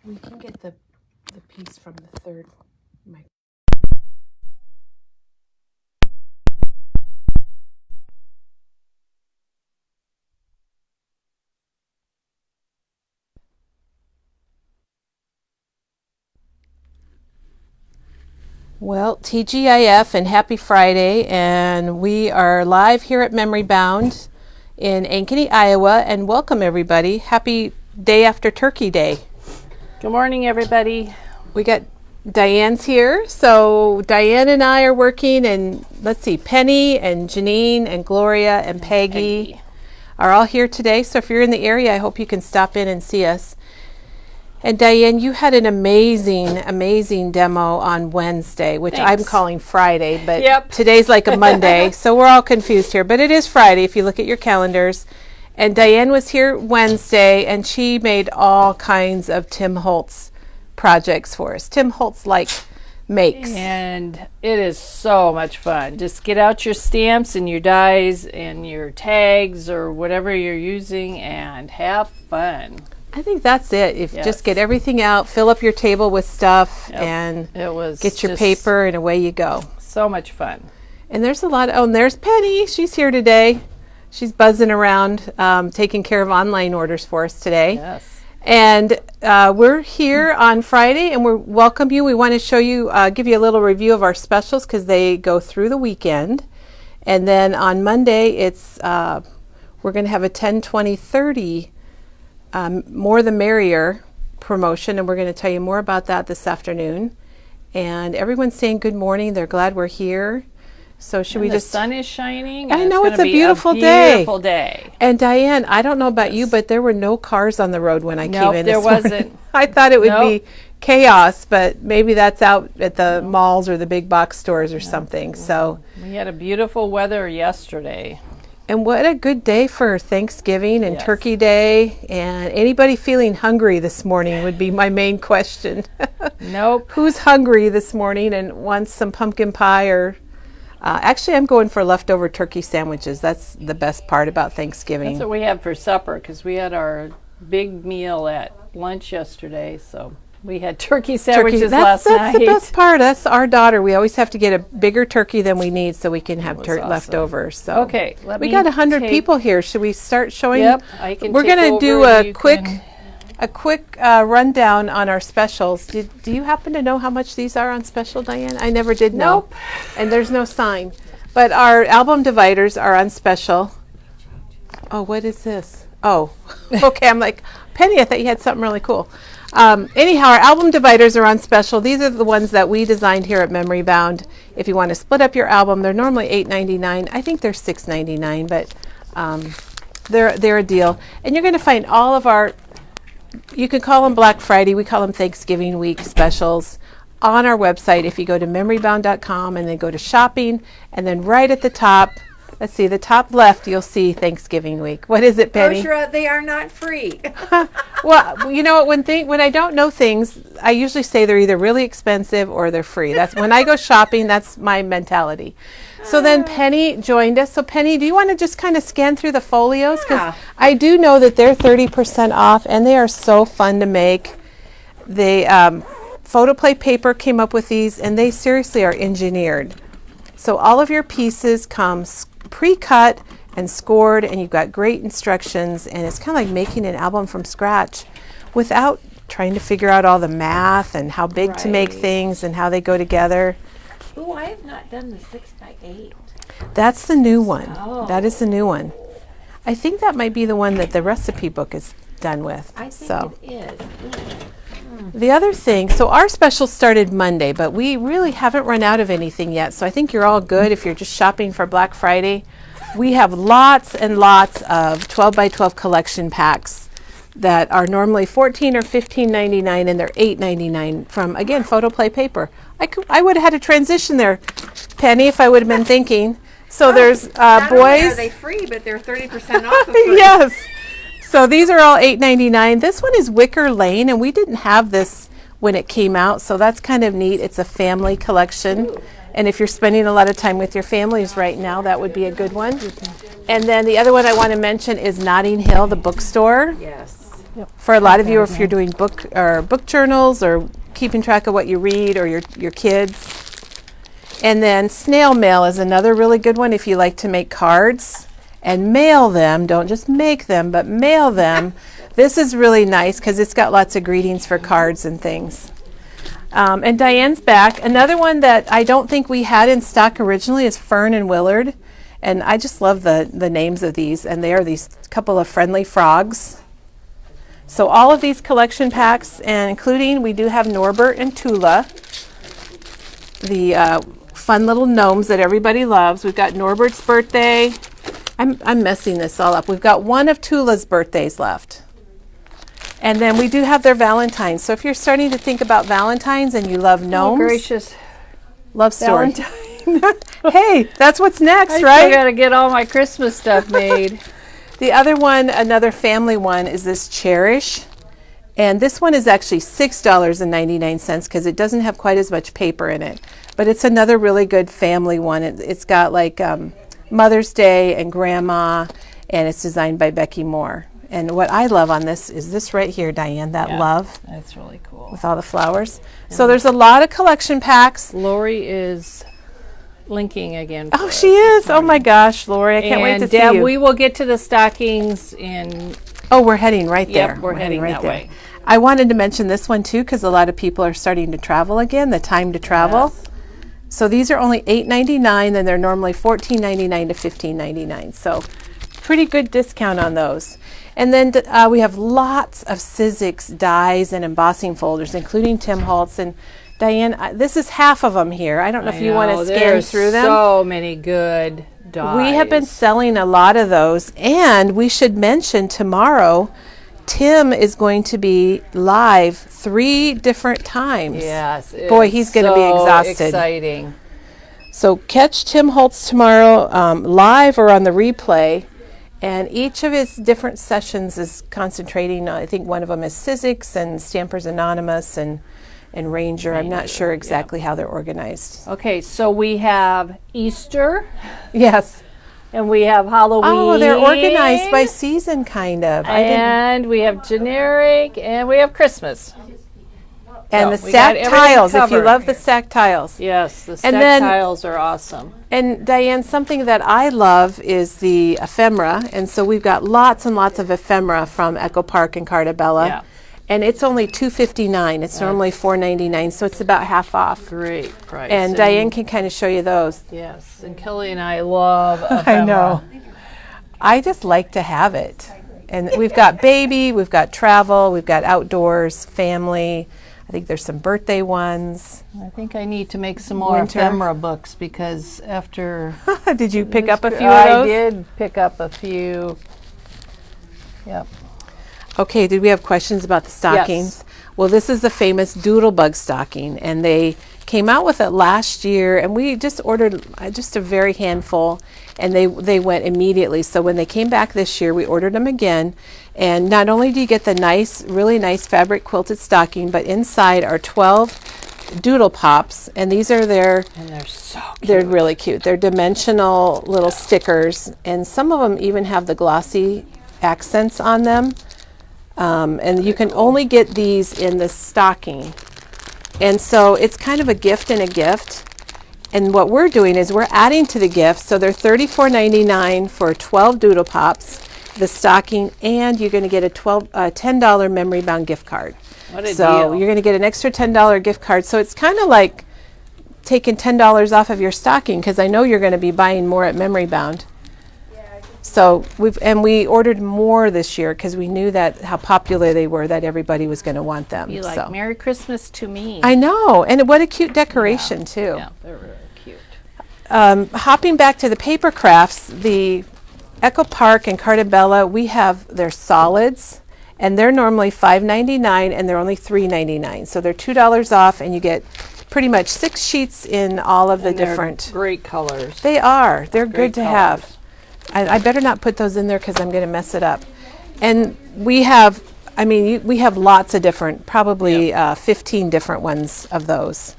We can get the piece from the third mic. Well, TGIF and happy Friday, and we are live here at Memory Bound in Ankeny, Iowa, and welcome everybody. Happy day after Turkey Day. Good morning, everybody. We got Diane's here, so Diane and I are working, and let's see, Penny and Janine and Gloria and Peggy are all here today. So if you're in the area, I hope you can stop in and see us. And Diane, you had an amazing demo on Wednesday, which Thanks. I'm calling Friday, but Yep. Today's like a Monday, so we're all confused here. But it is Friday if you look at your calendars. And Diane was here Wednesday, and she made all kinds of Tim Holtz projects for us. Tim Holtz makes. And it is so much fun. Just get out your stamps and your dies and your tags or whatever you're using and have fun. I think that's it. If Yes. just get everything out, fill up your table with stuff, Yep. and It was get your just paper, and away you go. so much fun. And there's a lot. And there's Penny. She's here today. She's buzzing around, taking care of online orders for us today. Yes. And we're here on Friday, and we welcome you. We want to show you, give you a little review of our specials because they go through the weekend. And then on Monday, it's we're going to have a 10, 20, 30 More the Merrier promotion, and we're going to tell you more about that this afternoon. And everyone's saying good morning. They're glad we're here. So should we just... The sun is shining. I and know, it's gonna a be beautiful Beautiful day. And Diane, I don't know about you, but there were no cars on the road when I came in there this morning. wasn't. I thought it would be chaos, but maybe that's out at the malls or the big box stores or something. So, We had a beautiful weather yesterday. and what a good day for Thanksgiving and Yes. Turkey Day. And anybody feeling hungry this morning would be my main question. Nope. Who's hungry this morning and wants some pumpkin pie or... actually, I'm going for leftover turkey sandwiches. That's the best part about Thanksgiving. That's what we had for supper because we had our big meal at lunch yesterday. So we had turkey sandwiches last night. That's the best part. That's our daughter. We always have to get a bigger turkey than we need so we can have awesome. leftovers. So Okay, we got 100 people here. Should we start showing? Yep, I can We're take going to over do and a you quick can- rundown on our specials. Do you happen to know how much these are on special, Diane? I never did know. Nope. And there's no sign. But our album dividers are on special. Oh, what is this? Oh, okay. I'm like, Penny, I thought you had something really cool. Anyhow, our album dividers are on special. These are the ones that we designed here at Memory Bound. If you want to split up your album, they're normally $8.99. I think they're $6.99, but they're a deal. And you're going to find all of our, you can call them Black Friday, we call them Thanksgiving week specials on our website. If you go to memorybound.com and then go to shopping, and then right at the top, let's see, the top left, you'll see Thanksgiving week. What is it, Penny? Brochure, they are not free. Well, you know, when I don't know things, I usually say they're either really expensive or they're free. That's when I go shopping, that's my mentality. So then Penny joined us. So Penny, do you want to just kind of scan through the folios? Because I do know that they're 30% off, and they are so fun to make. They Photoplay Paper came up with these, and they seriously are engineered. So all of your pieces come pre-cut and scored, and you've got great instructions, and it's kind of like making an album from scratch without trying to figure out all the math and how big to make things and how they go together. Oh, I have not done the 6x8. That's the new one. Oh. That is the new one. I think that might be the one that the recipe book is done with. I think so. it is. The other thing, so our special started Monday, but we really haven't run out of anything yet. So I think you're all good if you're just shopping for Black Friday. We have lots and lots of 12 by 12 collection packs that are normally $14 or $15.99, and they're $8.99 from, again, Photoplay Paper. I would have had a transition there, Penny, if I would have been thinking. So there's Not only boys. are they free, but they're 30% off of free. Yes. So these are all $8.99. This one is Wicker Lane, and we didn't have this when it came out, so that's kind of neat. It's a family collection. Ooh. And if you're spending a lot of time with your families right now, that would be a good one. And then the other one I want to mention is Notting Hill, the bookstore. Yes. Yep. For a lot of you, if you're doing book journals or keeping track of what you read or your kids. And then snail mail is another really good one if you like to make cards and mail them. Don't just make them, but mail them. This is really nice because it's got lots of greetings for cards and things. And Diane's back. Another one that I don't think we had in stock originally is Fern and Willard. And I just love the names of these. And they are these couple of friendly frogs. So all of these collection packs, and including, we do have Norbert and Tula, the fun little gnomes that everybody loves. We've got Norbert's birthday. I'm messing this all up. We've got one of Tula's birthdays left. And then we do have their Valentines. So if you're starting to think about Valentines and you love gnomes. Oh, gracious. Love story. Valentine. Hey, that's what's next, I right? still got to get all my Christmas stuff made. The other one, another family one, is this Cherish. And this one is actually $6.99 because it doesn't have quite as much paper in it. But it's another really good family one. It's got like Mother's Day and Grandma, and it's designed by Becky Moore. And what I love on this is this right here, Diane, that love. That's really cool. With all the flowers. Yeah. So there's a lot of collection packs. Lori is linking again. Oh, she is. Oh my gosh, Lori, I can't wait to see you. We will get to the stockings in. Oh, we're heading right there. Yep, we're heading right that way. I wanted to mention this one too because a lot of people are starting to travel again, the time to travel. Yes. So these are only $8.99 and they're normally $14.99 to $15.99. So pretty good discount on those. And then we have lots of Sizzix dies and embossing folders, including Tim Holtz. And Diane, this is half of them here. I don't know if you want to scan through them. So many good dies. We have been selling a lot of those. And we should mention tomorrow, Tim is going to be live 3 different times. Yes. Boy, he's going to be exhausted. Exciting. So catch Tim Holtz tomorrow live or on the replay. And each of his different sessions is concentrating, I think one of them is Sizzix and Stampers Anonymous and Ranger. I'm not sure exactly how they're organized. Okay, so we have Easter. Yes. And we have Halloween. Oh, they're organized by season, kind of. And we have generic, and we have Christmas. And the stacked tiles, if you love the stacked tiles. Yes, the stacked tiles are awesome. And Diane, something that I love is the ephemera. And so we've got lots and lots of ephemera from Echo Park and Carta Bella. Yeah. And it's only $2.59. It's normally $4.99, so it's about half off. Great price. And Diane can kind of show you those. Yes, and Kelly and I love ephemera. I know. I just like to have it. And we've got baby, we've got travel, we've got outdoors, family. I think there's some birthday ones. I think I need to make some more ephemera books because after... Did you pick up a few of those? I did pick up a few. Yep. Okay, did we have questions about the stockings? Yes. Well, this is the famous Doodlebug stocking, and they came out with it last year, and we just ordered just a very handful, and they went immediately. So when they came back this year, we ordered them again, and not only do you get the nice, really nice fabric quilted stocking, but inside are 12 doodle pops, and these are and they're so cute. They're really cute. They're dimensional little stickers, and some of them even have the glossy accents on them. And you can only get these in the stocking. And so it's kind of a gift and a gift. And what we're doing is we're adding to the gift. So they're $34.99 for 12 Doodle Pops, the stocking, and you're going to get a $10 memory bound gift card. What a deal. You're going to get an extra $10 gift card. So it's kind of like taking $10 off of your stocking because I know you're going to be buying more at memory bound. So we ordered more this year because we knew that how popular they were, that everybody was going to want them. You like Merry Christmas to me. I know, and what a cute decoration too. Yeah, they're really cute. Hopping back to the paper crafts, the Echo Park and Carta Bella, we have their solids, and they're normally $5.99 and they're only $3.99. So they're $2 off, and you get pretty much 6 sheets in all of the different. Great colors. They are. They're good to have. I better not put those in there because I'm going to mess it up. And we have, we have lots of different, probably 15 different ones of those.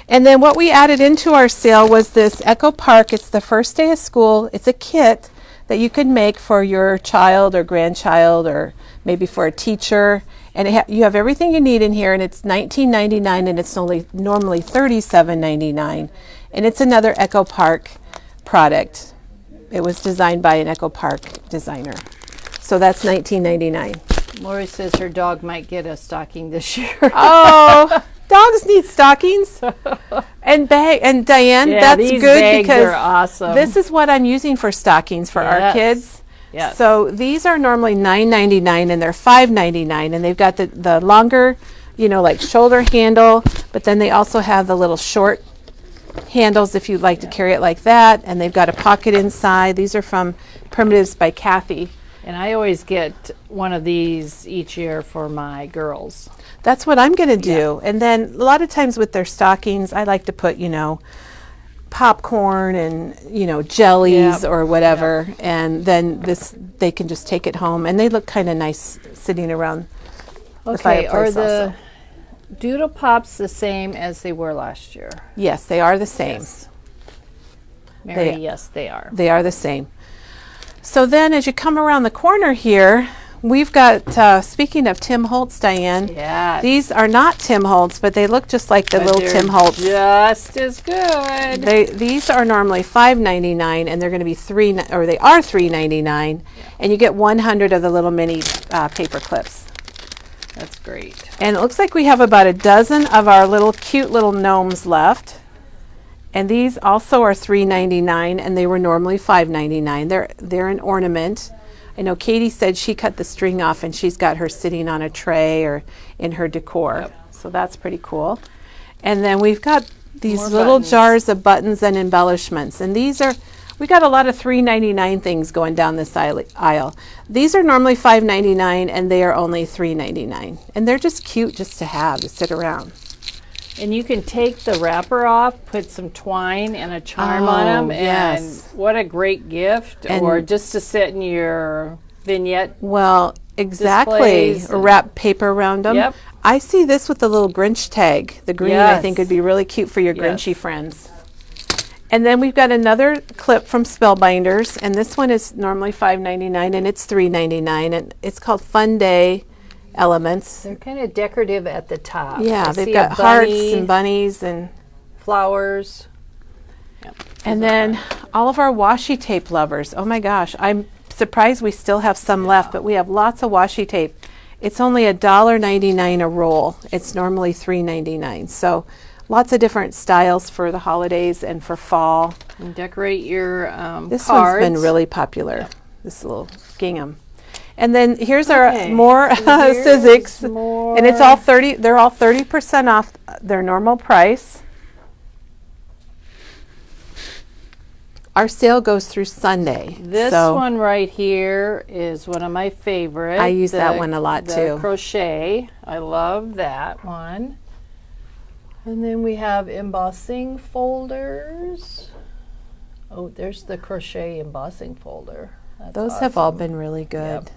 And then what we added into our sale was this Echo Park. It's the first day of school. It's a kit that you could make for your child or grandchild, or maybe for a teacher. And you have everything you need in here, and it's $19.99, and it's only normally $37.99. And it's another Echo Park product. It was designed by an Echo Park designer. So that's $19.99. Lori says her dog might get a stocking this year. Oh, dogs need stockings. And Diane, Yeah, that's these good bags because are awesome. this is what I'm using for stockings for our Yes. kids. Yes. So these are normally $9.99, and they're $5.99, and they've got the longer, like shoulder handle, but then they also have the little short handles if you'd like to carry it like that, and they've got a pocket inside. These are from Primitives by Kathy. And I always get one of these each year for my girls. That's what I'm going to do. And then a lot of times with their stockings, I like to put, popcorn and, jellies or whatever. And then they can just take it home. And they look kind of nice sitting around the Okay, are fireplace the also. Doodle Pops the same as they were last year? Yes, they are the same. Yes. Mary, They- yes, they are. They are the same. So then as you come around the corner here, we've got, speaking of Tim Holtz, Diane, Yeah. these are not Tim Holtz, but they look just like the little Tim Holtz. Just as good. These are normally $5.99, and they're going to be they are $3.99, and you get 100 of the little mini paper clips. That's great. And it looks like we have about a dozen of our cute little gnomes left. And these also are $3.99, and they were normally $5.99. They're an ornament. I know Katie said she cut the string off, and she's got her sitting on a tray or in her decor. Yep. So that's pretty cool. And then we've got these More little buttons. jars of buttons and embellishments. And we got a lot of $3.99 things going down this aisle. These are normally $5.99, and they are only $3.99. And they're just cute just to have, to sit around. And you can take the wrapper off, put some twine and a charm on Oh, them, and yes. what a great gift, And- or just to sit in your vignette. Well, exactly. Displays Or and- wrap paper around them. Yep. I see this with the little Grinch tag. The green, I Yes. think, would be really cute for your Yes. Grinchy friends. And then we've got another clip from Spellbinders, and this one is normally $5.99, and it's $3.99, and it's called Fun Day Elements. They're kind of decorative at the top. Yeah, I they've see got a hearts bunny, and bunnies, and flowers. and then all of our washi tape lovers. Oh my gosh, I'm surprised we still have some left, but we have lots of washi tape. It's only $1.99 a roll. It's normally $3.99. So lots of different styles for the holidays and for fall. And decorate your This cards. one's been really popular. This little gingham. And then here's our Okay, more here's Sizzix, more. and it's all 30. They're all 30% off their normal price. Our sale goes through Sunday. This so one right here is one of my favorites. I use that one a lot, the too. Crochet. I love that one. And then we have embossing folders. Oh, there's the crochet embossing folder. That's those have all awesome. been really good. Yep.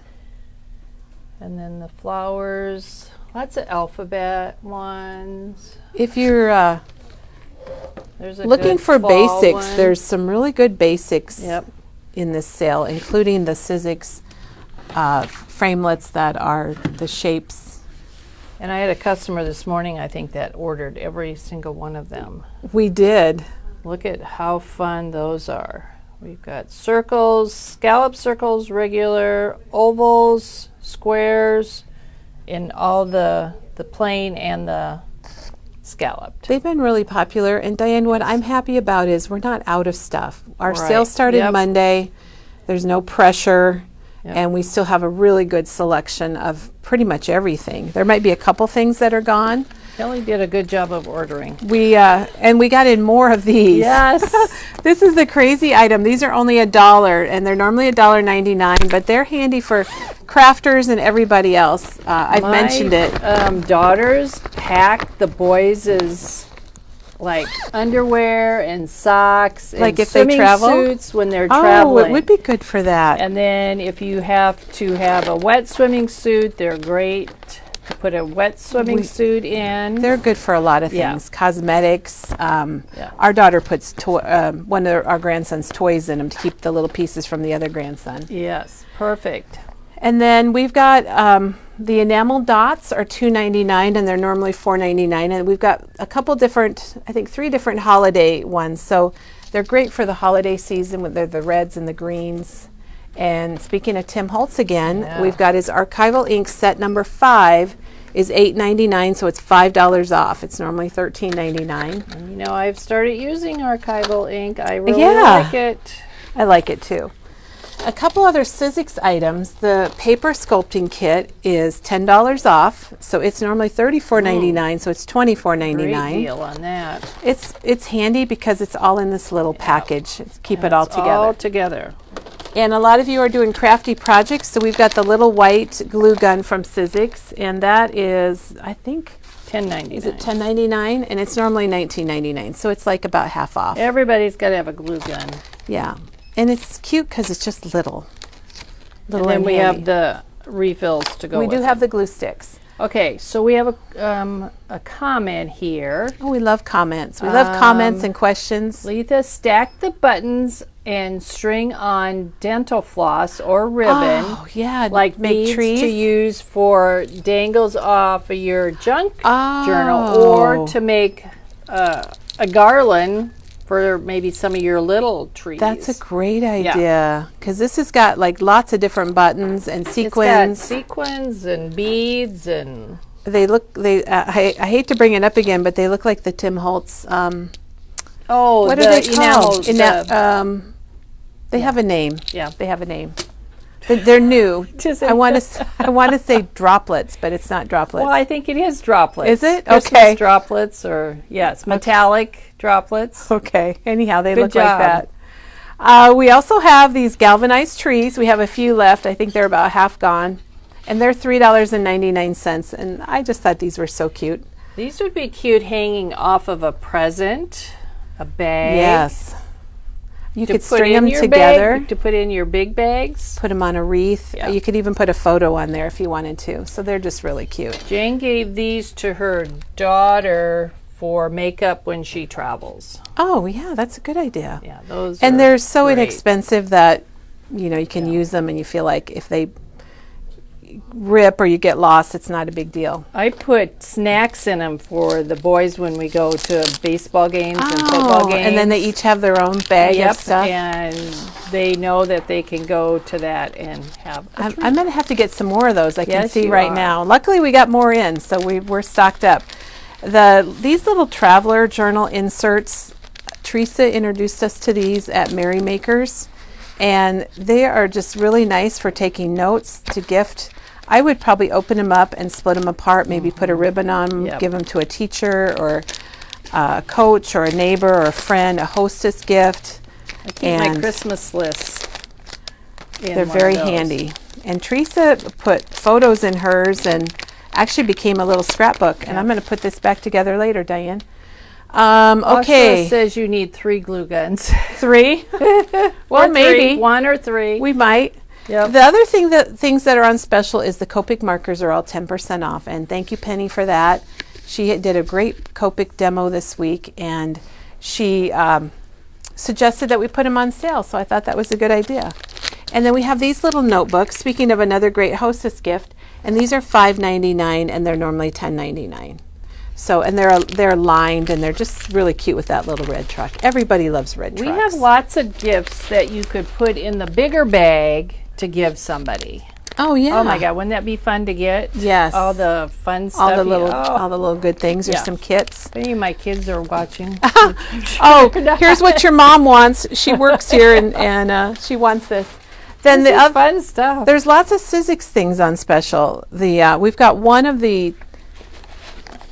And then the flowers. Lots of alphabet ones. If you're There's a looking good for fall basics, one. there's some really good basics Yep. in this sale, including the Sizzix framelets that are the shapes. And I had a customer this morning, I think, that ordered every single one of them. We did. Look at how fun those are. We've got circles, scallop circles, regular, ovals, squares, in all the plain and the scalloped. They've been really popular. And Diane, what I'm happy about is we're not out of stuff. Our Right. sale started Yep. Monday. There's no pressure. Yep. And we still have a really good selection of pretty much everything. There might be a couple things that are gone. Kelly did a good job of ordering. We got in more of these. Yes. This is the crazy item. These are only $1, and they're normally $1.99, but they're handy for crafters and everybody else. I've mentioned it. Daughters pack the boys' like underwear and socks and Like if they swimming travel? suits when they're Oh, traveling. it would be good for that. And then if you have to have a wet swimming suit, they're great to put a wet swimming suit in. They're good for a lot of Yeah. things. Cosmetics. Yeah. Our daughter puts one of our grandson's toys in them to keep the little pieces from the other grandson. Yes, perfect. And then we've got the enamel dots are $2.99 and they're normally $4.99. And we've got a couple different, I think 3 different holiday ones. So they're great for the holiday season with the reds and the greens. And speaking of Tim Holtz again, Yeah. we've got his archival ink set number 5 is $8.99, so it's $5 off. It's normally $13.99. And you know, I've started using archival ink. I really Yeah. like it. I like it too. A couple other Sizzix items. The paper sculpting kit is $10 off, so it's normally $34.99, so it's Great $24.99. deal on that. It's handy because it's all in this little package. Keep it all It's together. all together. And a lot of you are doing crafty projects, so we've got the little white glue gun from Sizzix, and that is, I think, $10.99. is it $10.99? And it's normally $19.99, so it's like about half off. Everybody's got to have a glue gun. Yeah, and it's cute because it's just little. And then we handy. have the refills to go We with do it. have the glue sticks. Okay, so we have a comment here. Oh, we love comments. We love comments and questions. Letha, stack the buttons and string on dental floss or ribbon. Oh, yeah. Like make beads trees to use for dangles off of your junk Oh. journal, or to make a garland for maybe some of your little trees. That's a great idea because this has got like lots of different buttons and It's got sequins. sequins and beads and They look. I hate to bring it up again, but they look like the Tim Holtz. what What are they called? enamels. They have a name. Yeah. They have a name. They're new. Just- I want to say droplets, but it's not droplets. Well, I think it is droplets. Is it? Christmas Okay. droplets, or yes, metallic droplets. Okay. Anyhow, they Good look job. like that. We also have these galvanized trees. We have a few left. I think they're about half gone. And they're $3.99. And I just thought these were so cute. These would be cute hanging off of a present, a bag. Yes. You To could put string in them your together, bag, to put in your big bags. put them on a wreath. Yeah. You could even put a photo on there if you wanted to. So they're just really cute. Jane gave these to her daughter for makeup when she travels. Oh, yeah, that's a good idea. Yeah, those. And are they're so great. inexpensive that, you can use them and you feel like if they rip or you get lost, it's not a big deal. I put snacks in them for the boys when we go to baseball games and football games. And then they each have their own bag Yep, of stuff. and they know that they can go to that and have a treat. I'm going to have to get some more of those. I can Yes, see you right are. now. Luckily, we got more in, so we're stocked up. These little traveler journal inserts, Teresa introduced us to these at Merry Makers, and they are just really nice for taking notes to gift. I would probably open them up and split them apart, maybe put a ribbon on them, Yep. give them to a teacher or a coach or a neighbor or a friend, a hostess gift. I keep my and Christmas lists. in they're one of very those. handy. And Teresa put photos in hers and actually became a little scrapbook. And I'm going to put this back together later, Diane. Ashla Okay, says you need 3 glue guns. 3. Well, Or maybe 1 or 3. we might. Yep. The other things that are on special is the Copic markers are all 10% off. And thank you, Penny, for that. She did a great Copic demo this week, and she suggested that we put them on sale. So I thought that was a good idea. And then we have these little notebooks. Speaking of another great hostess gift, and these are $5.99, and they're normally $10.99. So, and they're lined, and they're just really cute with that little red truck. Everybody loves red We trucks. have lots of gifts that you could put in the bigger bag to give somebody. Oh yeah. Oh my God, wouldn't that be fun to get? Yes. All the fun stuff. all the little Oh, all the little good things. There's Yeah. some kits. if any of my kids are watching. Oh, here's what your mom wants. She works here, and she wants this. Then This the is other, fun stuff. there's lots of Sizzix things on special. We've got one of the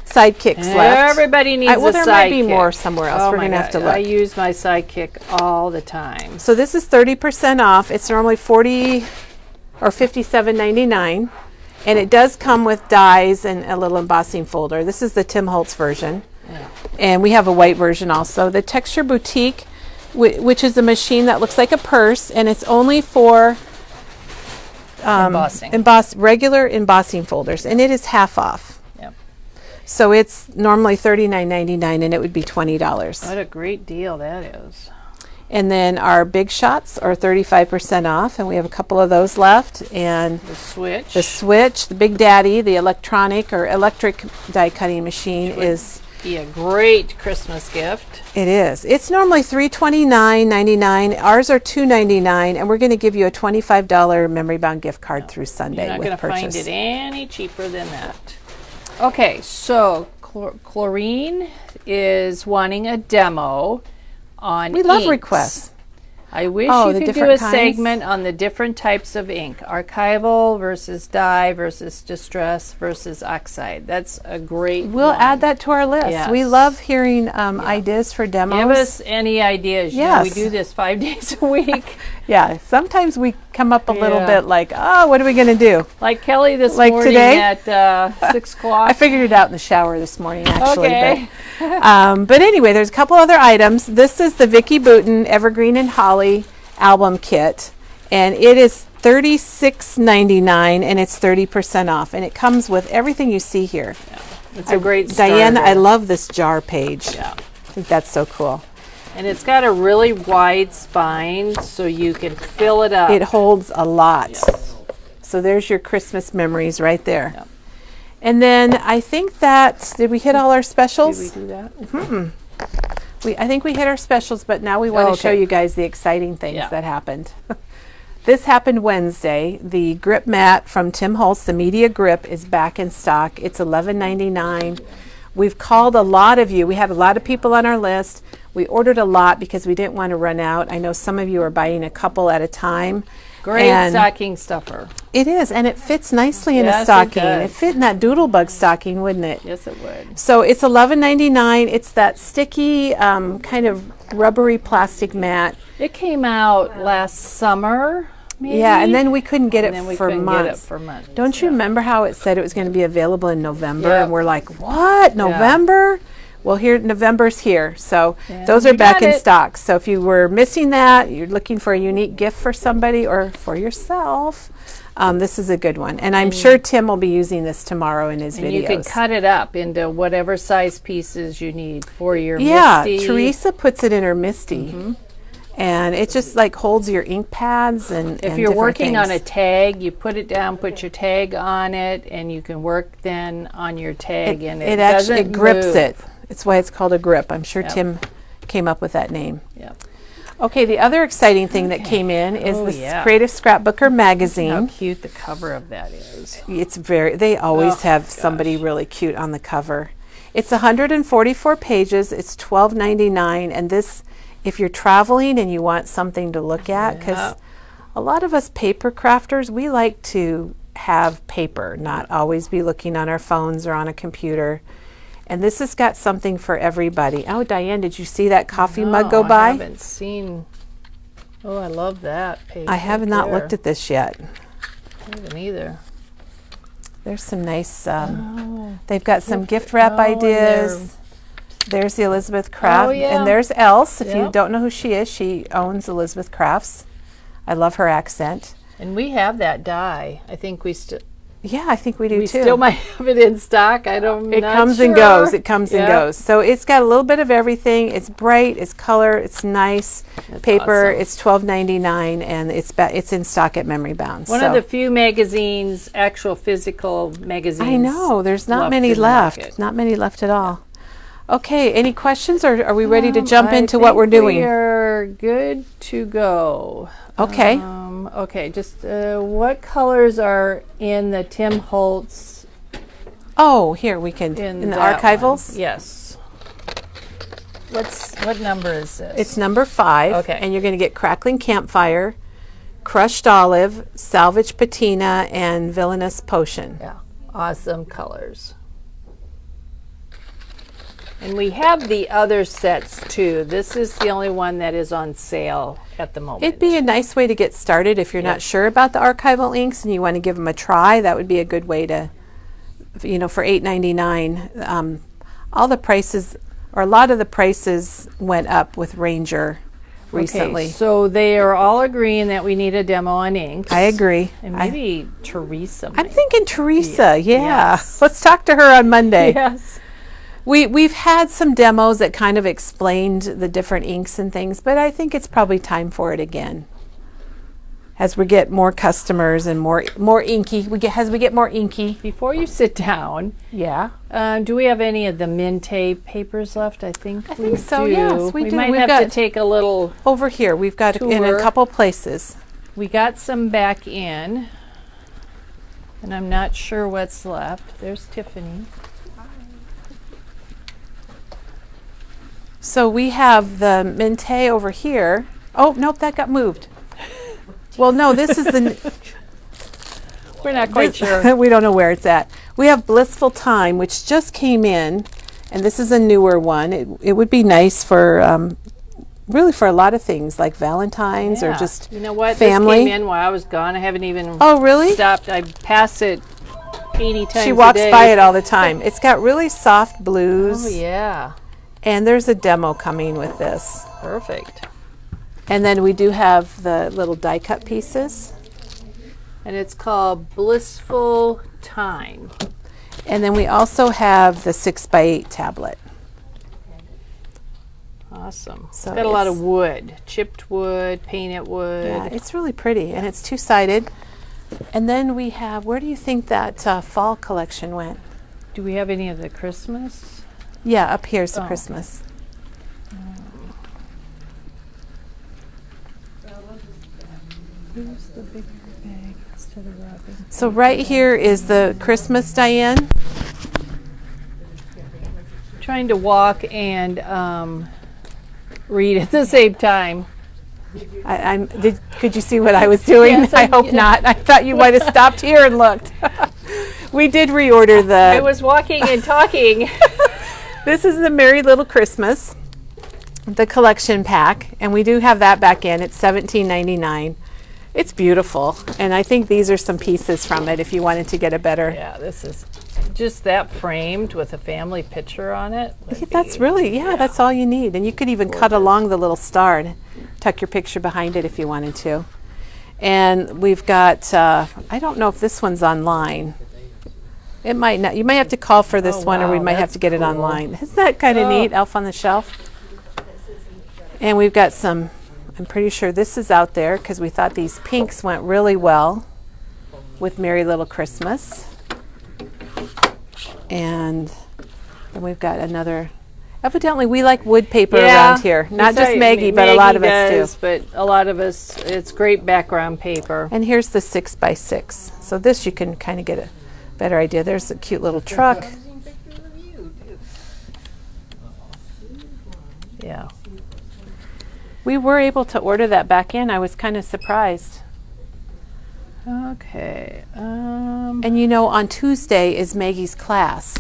sidekicks left. Everybody needs well, a there sidekick. might be more somewhere else. Oh We're my gonna have to God, look. I use my sidekick all the time. So this is 30% off. It's normally $40 or $57.99, and it does come with dies and a little embossing folder. This is the Tim Holtz version, and we have a white version also. The Texture Boutique, which is a machine that looks like a purse, and it's only for Embossing. Regular embossing folders, and it is half off. Yep. So it's normally $39.99, and it would be $20. What a great deal that is. And then our big shots are 35% off, and we have a couple of those left. And The switch. the Big Daddy, the electronic or electric die cutting machine is. Be a great Christmas gift. It is. It's normally $329.99. Ours are $299, and we're going to give you a $25 memory bound gift card through Sunday. You're not with going to purchase. find it any cheaper than that. Okay, so Chlorine is wanting a demo on We love inks. requests. I wish Oh, you the could do different a kinds? segment on the different types of ink. Archival versus dye versus distress versus oxide. That's a great We'll one. add that to our list. Yes. We love hearing ideas for demos. Give us any ideas. You know, we Yes. do this 5 days a week. Yeah, sometimes we come up a little Yeah. bit like, oh, what are we going to do? Like Kelly this Like morning today? at 6 o'clock. I figured it out in the shower this morning, actually. Okay. But anyway, there's a couple other items. This is the Vicki Boutin Evergreen and Holly album kit, and it is $36.99, and it's 30% off, and it comes with everything you see here. It's a great starter. Diane, I love this jar page. Yeah. I think that's so cool. And it's got a really wide spine so you can fill it up. It holds a lot. Yes. So there's your Christmas memories right there. Yep. And then I think that, did we hit all our Did specials? we do that? I think we hit our specials, but now we want to show Okay. you guys the exciting things Yeah. that happened. This happened Wednesday. The grip mat from Tim Holtz, the Media Grip, is back in stock. It's $11.99. We've called a lot of you. We have a lot of people on our list. We ordered a lot because we didn't want to run out. I know some of you are buying a couple at a time. Great And stocking stuffer. it is, and it fits nicely in Yes, a it stocking. does. It fit in that doodlebug stocking, wouldn't it? Yes, it would. So it's $11.99. It's that sticky, kind of rubbery plastic mat. It came out last summer, maybe. Yeah, and then we couldn't get And it then we for couldn't months. get it for months. Don't you remember how it said it was going to be available in November? Yep. And we're like, what? November? Well, here November's here. So Yeah, those are we back got in it. stock. So if you were missing that, you're looking for a unique gift for somebody or for yourself, this is a good one. And I'm sure Tim will be using this tomorrow in his And videos. you can cut it up into whatever size pieces you need for your Yeah, Misty. Teresa puts it in her Misty. And it just like holds your ink pads and If and you're different working on a things. tag, you put it down, put your tag on it, and you can work then on your tag, and it actually doesn't it grips move. it. It's why it's called a grip. I'm sure Yep. Tim came up with that name. Yep. Okay, the other exciting thing that came in is Oh, this yeah. Creative Scrapbooker How magazine. cute the cover of that is. It's they always Oh, have somebody really cute on the cover. It's 144 pages. It's $12.99, and this, if you're traveling and you want something to look at, because Yeah. a lot of us paper crafters, we like to have paper, not always be looking on our phones or on a computer. And this has got something for everybody. Oh, Diane, did you see that coffee mug go I by? haven't seen. Oh, I love that page. I have not looked at this yet. I haven't either. There's some nice, they've got some gift wrap and ideas. There's the Elizabeth Craft. Oh, yeah. And there's Else. If you Yep. don't know who she is, she owns Elizabeth Crafts. I love her accent. And we have that die. I think we still. Yeah, I think we do We too. still might have it in stock. I don't. It not comes and sure. goes. It comes and Yep. goes. So it's got a little bit of everything. It's bright. It's color. It's nice. Paper. awesome. It's $12.99, and it's in stock at Memory Bound. One so. of the few magazines, actual physical magazines. I know. There's not many in the left. market. Not many left at all. Okay. Any questions, or are we ready to jump I into what we're think doing? We are good to go. Okay. Okay. Just what colors are in the Tim Holtz Oh, here we can in in the that archivals. one? Yes. What number is this? It's number 5. Okay. And you're going to get Crackling Campfire, Crushed Olive, Salvage Patina, and Villainous Potion. Yeah, awesome colors. And we have the other sets too. This is the only one that is on sale at the moment. It'd be a nice way to get started if you're not sure about the archival inks and you want to give them a try. That would be a good way to, for $8.99. All the prices, or a lot of the prices, went up with Ranger recently. Okay, so they are all agreeing that we need a demo on inks. I agree. And maybe Teresa I'm might. thinking Teresa. Yeah. Yes. Let's talk to her on Monday. Yes. We've had some demos that kind of explained the different inks and things, but I think it's probably time for it again. As we get more customers and more inky, as we get more inky. Before you sit down, Yeah. do we have any of the Minte papers left? I think so, yes, we do. Might We've have got to take a little. Over here, we've got in a Tour. couple places. We got some back in, and I'm not sure what's left. There's Tiffany. So we have the Minte over here. Oh, nope, that got moved. Well, no, this is the... We're not quite sure. We don't know where it's at. We have Blissful Time, which just came in, and this is a newer one. It would be nice for, really for a lot of things, like Valentine's or Yeah. just You know what? family. This came in while I was gone. I haven't even Oh, really? stopped. I pass it 80 times She walks a day. by it all the time. It's got really soft blues, Oh, yeah. and there's a demo coming with this. Perfect. And then we do have the little die cut pieces. And it's called Blissful Time. And then we also have the 6x8 tablet. Awesome. So It's got a lot it's- of wood, chipped wood, painted wood. Yeah, it's really pretty, and it's two-sided. And then we have, where do you think that fall collection went? Do we have any of the Christmas? Yeah, up here's the Oh. Christmas. Who's the bigger bag instead of Robin? So right here is the Christmas, Diane. Trying to walk and read at the same time. Could you see what I was doing? Yes, I hope not. I thought you might have stopped here and looked. We did reorder I the, was walking and talking. this is the Merry Little Christmas, the collection pack, and we do have that back in. It's $17.99. It's beautiful, and I think these are some pieces from it if you wanted to get a better. Yeah, this is just that framed with a family picture on it. would That's be- really, that's all you need. And you could even cut along the little star and tuck your picture behind it if you wanted to. And we've got, I don't know if this one's online. It might not. You might have to call for this Oh, one, or we wow, might have that's to get it cool. online. Isn't that kind of Oh. neat, Elf on the Shelf? And we've got some, I'm pretty sure this is out there because we thought these pinks went really well with Merry Little Christmas. And then we've got another, evidently we like wood paper around here. Not just Maggie, but a lot of us does, do. But a lot of us, it's great background paper. And here's the 6x6. So this you can kind of get a better idea. There's a cute little truck. Yeah. We were able to order that back in. I was kind of surprised. Okay. And you know, on Tuesday is Maggie's class.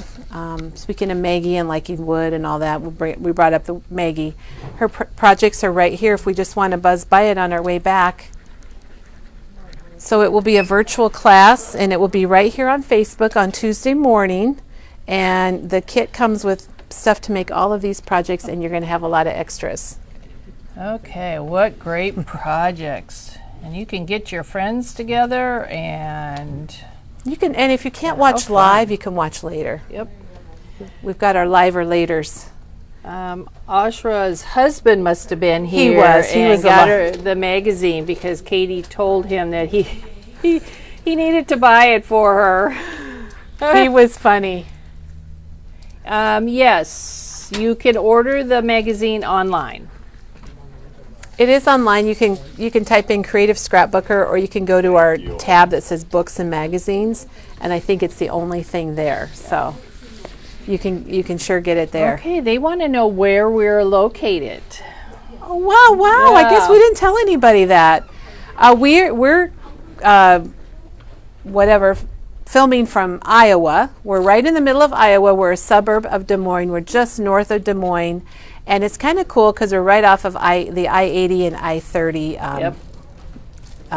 Speaking of Maggie and liking wood and all that, we brought up the Maggie. Her projects are right here if we just want to buzz by it on our way back. So it will be a virtual class, and it will be right here on Facebook on Tuesday morning. And the kit comes with stuff to make all of these projects, and you're going to have a lot of extras. Okay, what great projects. And you can get your friends together and You can, and if you can't watch fun. live, you can watch later. yep. We've got our live or laters. Ashra's husband must have been He here. was. He and was got alive. her the magazine because Katie told him that he needed to buy it for her. He was funny. Yes, you can order the magazine online. It is online. You can type in Creative Scrapbooker, or you can go to our tab that says Books and Magazines, and I think it's the only thing there. So you can sure get it there. Okay, they want to know where we're located. Oh wow! I guess Yeah. we didn't tell anybody that. We're filming from Iowa. We're right in the middle of Iowa. We're a suburb of Des Moines. We're just north of Des Moines, and it's kind of cool because we're right off of the I-80 and I-30 Yep.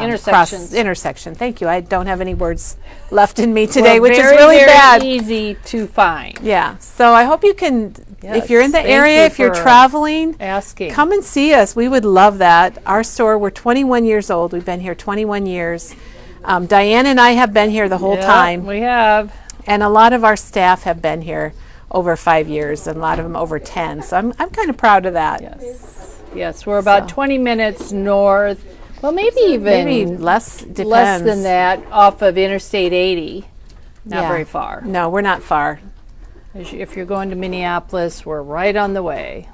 intersection. Thank you. I don't have any words left in me today, which is very, really very bad. easy to find. Yeah. So I hope you can, if you're in the Thank area, you if you're for traveling, asking. come and see us. We would love that. Our store, we're 21 years old. We've been here 21 years. Diane and I have been here the whole time. We have. And a lot of our staff have been here over 5 years, and a lot of them over 10. So I'm kind of proud of that. Yes, we're about 20 minutes north. Well, maybe less, depends. less than that, off of Interstate 80. Not Yeah. very far. No, we're not far. If you're going to Minneapolis, we're right on the way.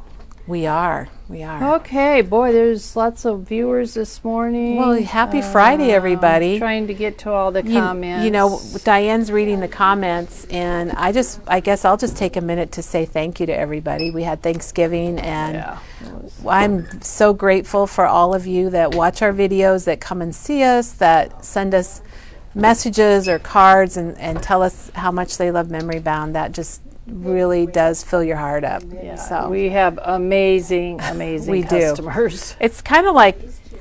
We are. Okay, boy, there's lots of viewers this morning. Well, happy Friday, everybody. Trying to get to all the comments. You know, Diane's reading the comments, and I guess I'll just take a minute to say thank you to everybody. We had Thanksgiving, and I'm so grateful for all of you that watch our videos, that come and see us, that send us messages or cards and tell us how much they love Memory Bound. That just really does fill your heart up. So we have amazing customers. It's kind of like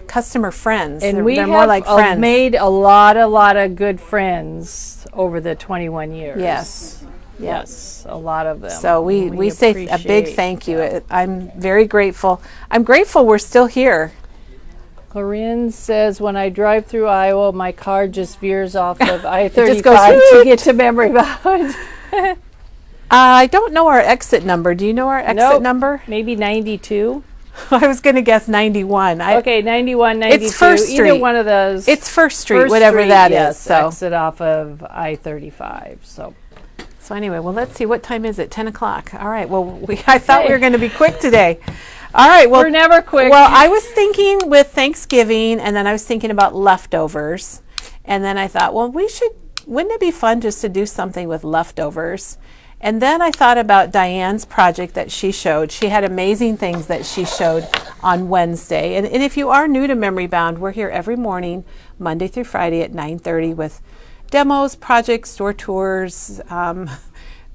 customer friends, And they're more like friends. made a lot of good friends over the 21 years. Yes, a lot of them. So we say a big appreciate thank you. I'm very grateful. I'm grateful we're still here. Corinne says, when I drive through Iowa, my car just veers off of just goes I-35 to get to Memory Bound. I don't know our exit number. Do you know our exit number? Maybe 92. I was going to guess 91. Okay, 91, 92. It's First Street. Either one of those. It's First Street, First whatever Street, that is. yes, So exit off of I-35. So anyway, well, let's see. What time is it? 10 o'clock. All right. Well, I thought we were going to be quick today. All right. Well, we're never quick. Well, I was thinking with Thanksgiving, and then I was thinking about leftovers. And then I thought, well, wouldn't it be fun just to do something with leftovers? And then I thought about Diane's project that she showed. She had amazing things that she showed on Wednesday. And if you are new to Memory Bound, we're here every morning, Monday through Friday at 9:30 with demos, projects, store tours,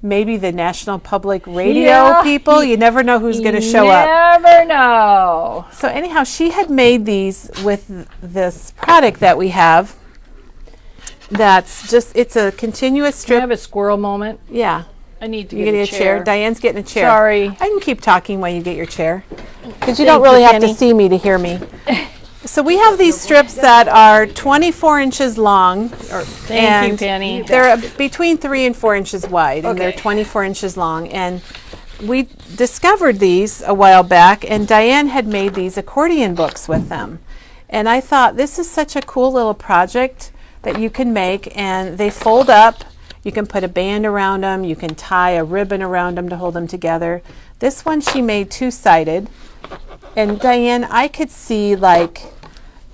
maybe the National Public Radio people. You never know who's going to show up. Never know. So anyhow, she had made these with this product that we have. That's just, it's a continuous Can I strip. have a squirrel moment? Yeah. I need to You get get a chair. Diane's getting a chair. Sorry. I can keep talking while you get your chair, because you don't really have to see me to hear me. So we have these strips that are 24 inches long. Thank you, Penny. They're between 3 and 4 inches wide, and they're Okay. 24 inches long. And we discovered these a while back, and Diane had made these accordion books with them. And I thought, this is such a cool little project that you can make, and they fold up. You can put a band around them. You can tie a ribbon around them to hold them together. This one she made two-sided. And Diane, I could see like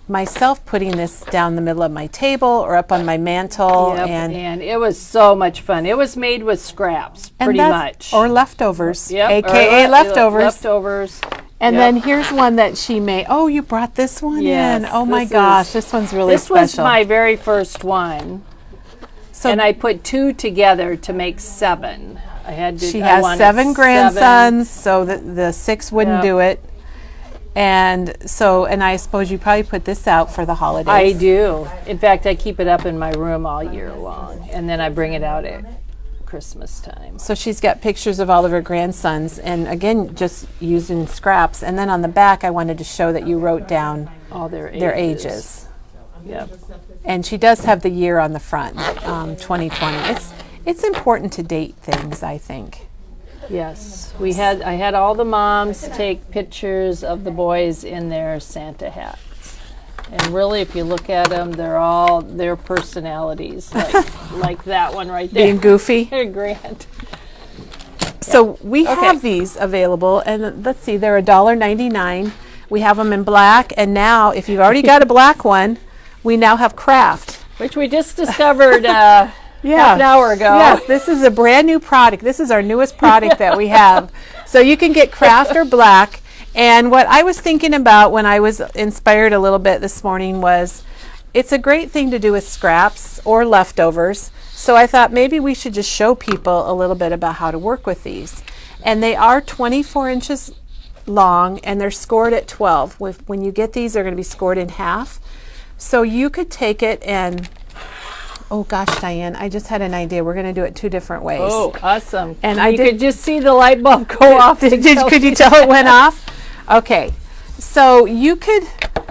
myself putting this down the middle of my table or up on my mantle. Yep, and it was so much fun. It was made with scraps, pretty much. Or leftovers, Yep, AKA leftovers. Leftovers. And Yep. then here's one that she made. Oh, you brought this one Yes, in. Oh my this gosh, is- this one's really This special. was my very first one. So And I put two together to make 7. she I has wanted 7 grandsons, so the 6 wouldn't Yep. do it. And so, and I suppose you probably put this out for the holidays. I do. In fact, I keep it up in my room all year long, and then I bring it out at Christmas time. So she's got pictures of all of her grandsons, and again, just using scraps. And then on the back, I wanted to show that you wrote down All their ages. Yep. And she does have the year on the front, 2020. It's important to date things, I think. Yes. I had all the moms take pictures of the boys in their Santa hats. And really, if you look at them, they're all their personalities, like that one right there. Being goofy. Grant. So we have these available, and let's see, they're $1.99. We have them in black, and now, if you've already got a black one, we now have craft. Which we just discovered half an hour ago. Yes, this is a brand new product. This is our newest product that we have. So you can get craft or black. And what I was thinking about when I was inspired a little bit this morning was, it's a great thing to do with scraps or leftovers. So I thought maybe we should just show people a little bit about how to work with these. And they are 24 inches long, and they're scored at 12. When you get these, they're going to be scored in half. So you could take it and, oh gosh, Diane, I just had an idea. We're going to do it 2 different ways. Oh, awesome. And you I could just see the light bulb go off. could you tell it went off? Okay. So you could,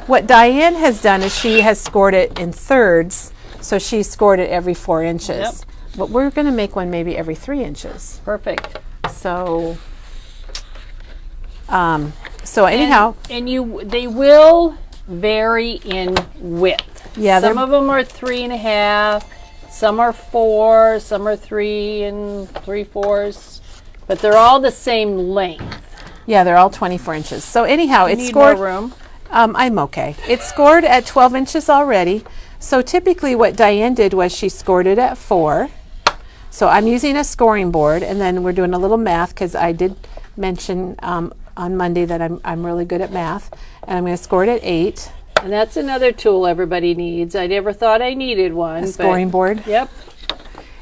what Diane has done is she has scored it in thirds. So she scored it every 4 inches. Yep. But we're going to make one maybe every 3 inches. Perfect. So, anyhow. And they will vary in width. Yeah, some of them are 3.5, some are 4, some are 3 3/4, but they're all the same length. Yeah, they're all 24 inches. So anyhow, You it's need scored. more room. I'm okay. It's scored at 12 inches already. So typically what Diane did was she scored it at 4. So I'm using a scoring board, and then we're doing a little math because I did mention on Monday that I'm really good at math, and I'm going to score it at 8. And that's another tool everybody needs. I never thought I needed one. A scoring board. Yep.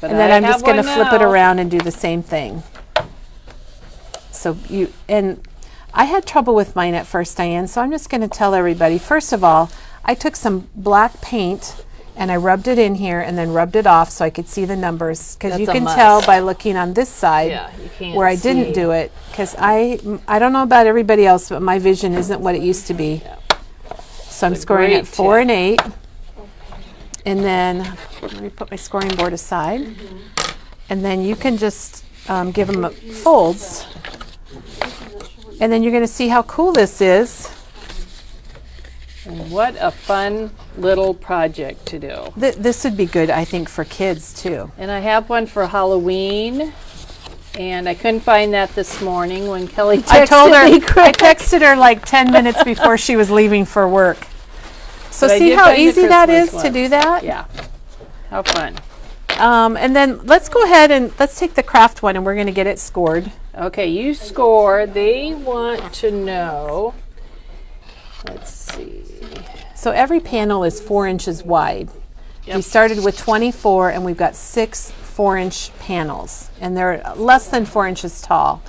But And then I'm just going to one flip it now. around and do the same thing. So I had trouble with mine at first, Diane, so I'm just going to tell everybody. First of all, I took some black paint and I rubbed it in here and then rubbed it off so I could see the numbers, because you That's a can must. tell by looking on this side Yeah, you can't where I didn't see. do it, because I don't know about everybody else, but my vision isn't what it used to be. Yeah. So I'm It's a scoring great at 4 tip. and 8. And then let me put my scoring board aside. And then you can just give them folds. And then you're going to see how cool this is. And what a fun little project to do. This would be good, I think, for kids too. And I have one for Halloween. And I couldn't find that this morning when Kelly texted I told her, me. I texted her like 10 minutes before she was leaving for work. So But I see did how find the easy that is Christmas to ones. do that? Yeah. How fun. And then let's go ahead and let's take the craft one and we're going to get it scored. Okay, you score. They want to know. Let's see. So every panel is 4 inches wide. Yep. We started with 24 and we've got 6 4-inch panels, and they're less than 4 inches tall,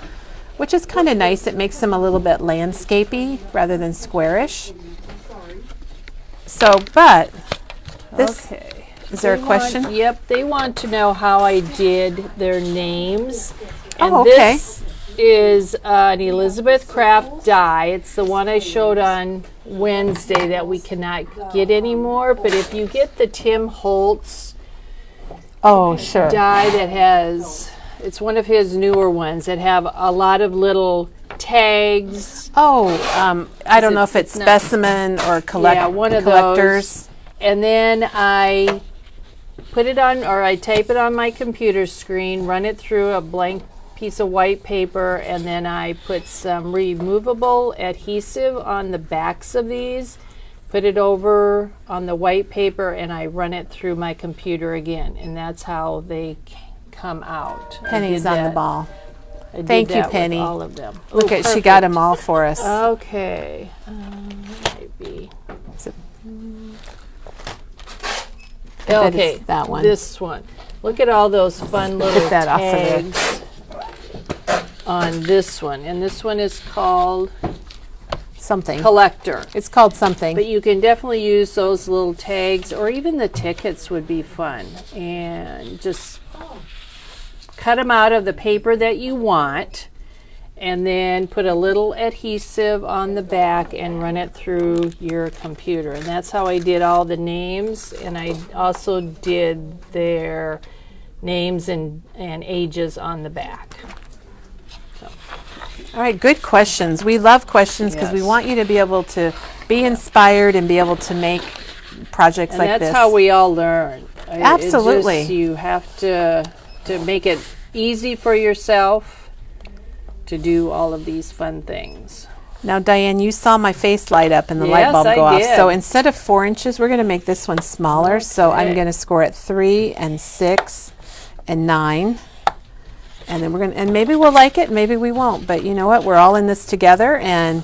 which is kind of nice. It makes them a little bit landscapey rather than squarish. So, but this, Okay. is there a question? Yep, they want to know how I did their names. And Oh, okay. this is an Elizabeth Craft die. It's the one I showed on Wednesday that we cannot get anymore. But if you get the Tim Holtz Oh, sure. die that has, it's one of his newer ones that have a lot of little tags. Oh, I don't know if it's it's not- specimen or Yeah, one of collectors. those. And then I put it on, or I type it on my computer screen, run it through a blank piece of white paper, and then I put some removable adhesive on the backs of these, put it over on the white paper, and I run it through my computer again. And that's how they come out. I Penny's did on the that- ball. I did Thank you, that with Penny. all of them. Look Ooh, at, she got perfect. them all for us. Okay. Maybe. So- I bet Okay, it's that one. This one. Look at all those fun little that off of there. tags on this one. And this one is called Something. Collector. It's called something. But you can definitely use those little tags, or even the tickets would be fun. And just cut them out of the paper that you want, and then put a little adhesive on the back and run it through your computer. And that's how I did all the names, and I also did their names and ages on the back. All right, good questions. We love questions because we Yes. want you to be able to be inspired and be able to make projects And like that's this. how we all learn. Absolutely. It's just, you have to make it easy for yourself to do all of these fun things. Now, Diane, you saw my face light up and the light Yes, bulb I go off. did. So instead of 4 inches, we're going to make this one smaller. So I'm Okay. going to score at 3 and 6 and 9. And then we're going to, and maybe we'll like it, maybe we won't. But you know what? We're all in this together. And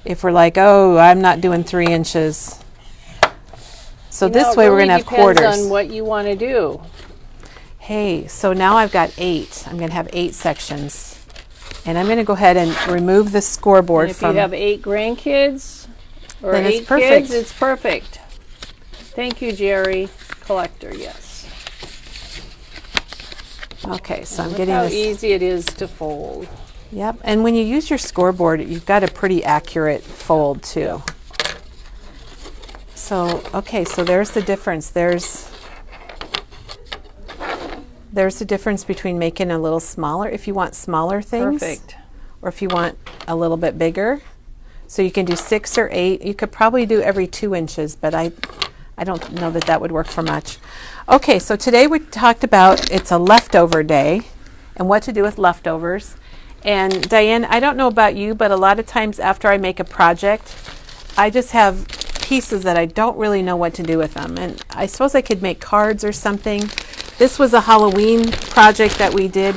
if we're like, oh, I'm not doing 3 inches. So this way we're going to have quarters. Depends on what you want to do. Hey, so now I've got 8. I'm going to have 8 sections. And I'm going to go ahead and remove the scoreboard And if from. you have 8 grandkids or Then it's 8 perfect. kids, it's perfect. Thank you, Jerry. Collector, yes. Okay, so I'm Look getting how this. easy it is to fold. Yep, and when you use your scoreboard, you've got a pretty accurate fold too. So, okay, so there's the difference. There's the difference between making a little smaller if you want smaller things. Perfect. Or if you want a little bit bigger. So you can do 6 or 8. You could probably do every 2 inches, but I don't know that that would work for much. Okay, so today we talked about it's a leftover day and what to do with leftovers. And Diane, I don't know about you, but a lot of times after I make a project, I just have pieces that I don't really know what to do with them. And I suppose I could make cards or something. This was a Halloween project that we did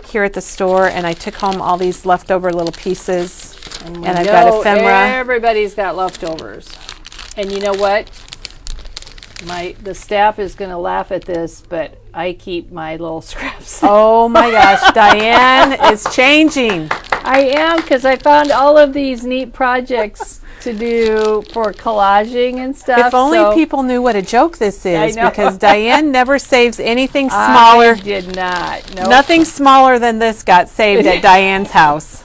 here at the store, and I took home all these leftover little pieces. And I've got ephemera. Everybody's got leftovers. And you know what? The staff is going to laugh at this, but I keep my little scraps. Oh my gosh, Diane is changing. I am, because I found all of these neat projects to do for collaging and stuff. If only people knew what a joke this is, I know. because Diane never saves anything smaller. I did not. Nope. Nothing smaller than this got saved at Diane's house.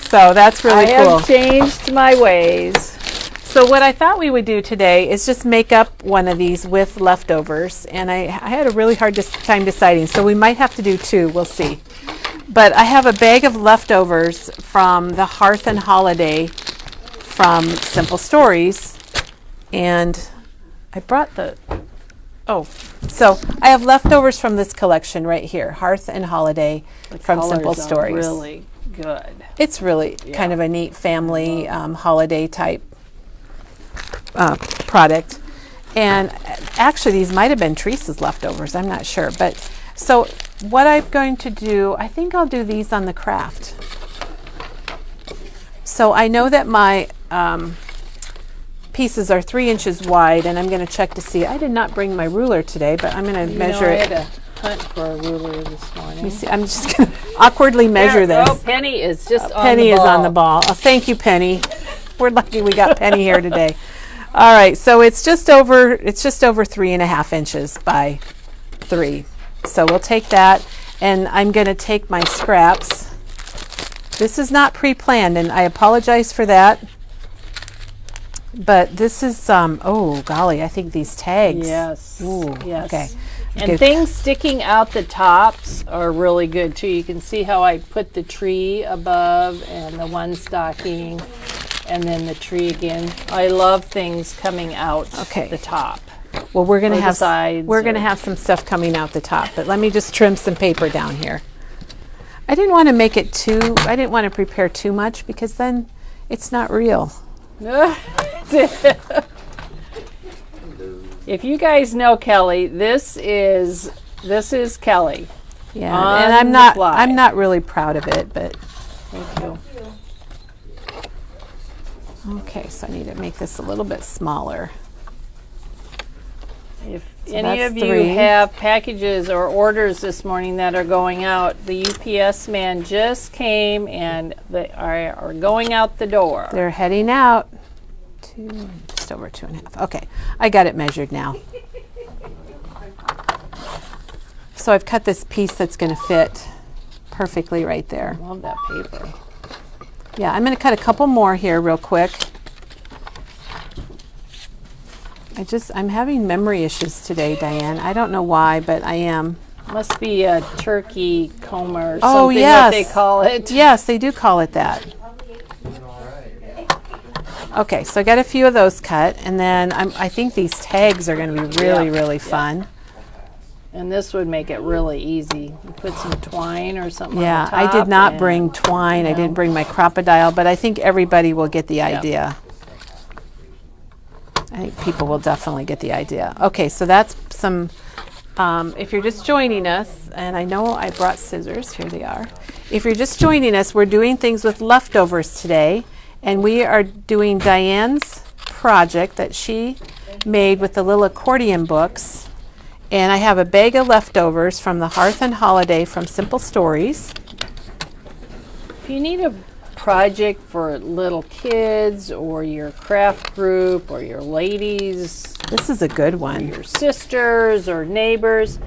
So that's really I cool. have changed my ways. So what I thought we would do today is just make up one of these with leftovers. And I had a really hard time deciding, so we might have to do 2. We'll see. But I have a bag of leftovers from the Hearth and Holiday from Simple Stories. And I brought so I have leftovers from this collection right here, Hearth and Holiday from Simple Colors are Stories. really good. It's really kind of a neat family holiday type product. And actually these might have been Teresa's leftovers, I'm not sure. But so what I'm going to do, I think I'll do these on the craft. So I know that my pieces are 3 inches wide, and I'm going to check to see. I did not bring my ruler today, but I'm going to measure I it. had to hunt for a ruler this morning. Let me see. I'm just going to awkwardly measure this. Oh, Penny is just on the ball. Penny is on the ball. Oh, thank you, Penny. We're lucky we got Penny here today. All right, so it's just over 3.5 inches by 3. So we'll take that, and I'm going to take my scraps. This is not pre-planned, and I apologize for that. But this is oh golly, I think these tags. Yes. Ooh, yes. okay. And Good. things sticking out the tops are really good too. You can see how I put the tree above and the one stocking and then the tree again. I love things coming out the top. Well, we're going to have sides some stuff coming out the top, but let me just trim some paper down here. I didn't want to make it I didn't want to prepare too much because then it's not real. If you guys know Kelly, this is Kelly. Yeah, On and the fly. I'm not really proud of it, but Thank you. okay, so I need to make this a little bit smaller. If So any that's of you 3. have packages or orders this morning that are going out, the UPS man just came and they are going out the door. They're heading out. Just over 2.5. Okay, I got it measured now. So I've cut this piece that's going to fit perfectly right there. Love that paper. Yeah, I'm going to cut a couple more here real quick. I'm having memory issues today, Diane. I don't know why, but I am. Must be a turkey coma or Oh, something, yes. what they call it. Yes, they do call it that. Okay, so I got a few of those cut, and then I think these tags are going to be really fun. And this would make it really easy. You put some twine or something on Yeah, the I top. did not and- bring twine. I No. didn't bring my crocodile, but I think everybody will get the idea. I think people will definitely get the idea. Okay, so that's some, if you're just joining us, and I know I brought scissors, here they are. If you're just joining us, we're doing things with leftovers today, and we are doing Diane's project that she made with the little accordion books. And I have a bag of leftovers from the Hearth and Holiday from Simple Stories. If you need a project for little kids or your craft group or your ladies This is a good one. your sisters or neighbors.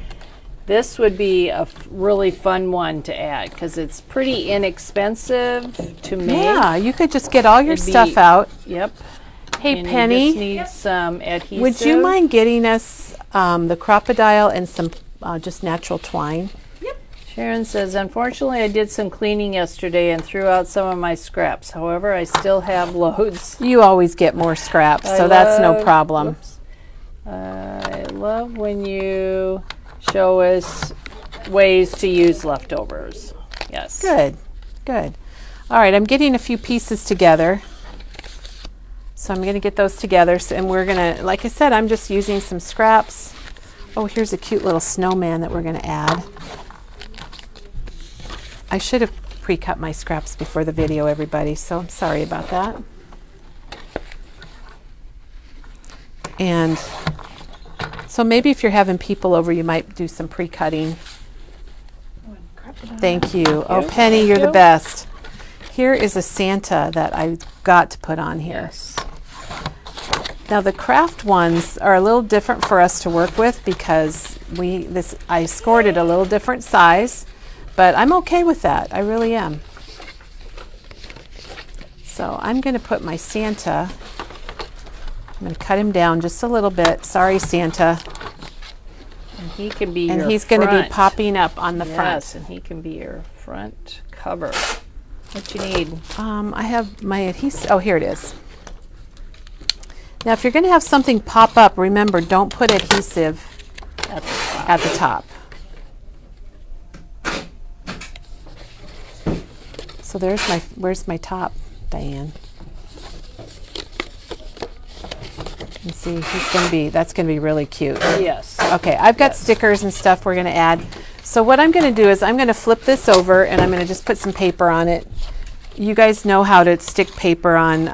This would be a really fun one to add because it's pretty inexpensive to make. Yeah, you could just get all your It'd be- stuff out. Yep. Hey, And Penny, you just need some adhesive. would you mind getting us the crocodile and some just natural twine? Sharon says, unfortunately, I did some cleaning yesterday and threw out some of my scraps. However, I still have loads. You always get more scraps, so that's no problem. Whoops. I love when you show us ways to use leftovers. Yes. Good, good. All right, I'm getting a few pieces together. So I'm going to get those together, and we're going to, like I said, I'm just using some scraps. Oh, here's a cute little snowman that we're going to add. I should have pre-cut my scraps before the video, everybody, so I'm sorry about that. And so maybe if you're having people over, you might do some pre-cutting. Thank you. Oh, Penny, you're the best. Here is a Santa that I got to put on here. Yes. Now the craft ones are a little different for us to work with because I scored it a little different size, but I'm okay with that. I really am. So I'm going to put my Santa, I'm going to cut him down just a little bit. Sorry, Santa. And he can be And your he's going to be front. popping up on the Yes, front. and he can be your front cover. What you need? I have my adhesive. Oh, here it is. Now, if you're going to have something pop up, remember, don't put adhesive at the top. So where's my top, Diane? And see, that's going to be really cute. Yes. Okay, I've got stickers and stuff we're going to add. So what I'm going to do is I'm going to flip this over and I'm going to just put some paper on it. You guys know how to stick paper on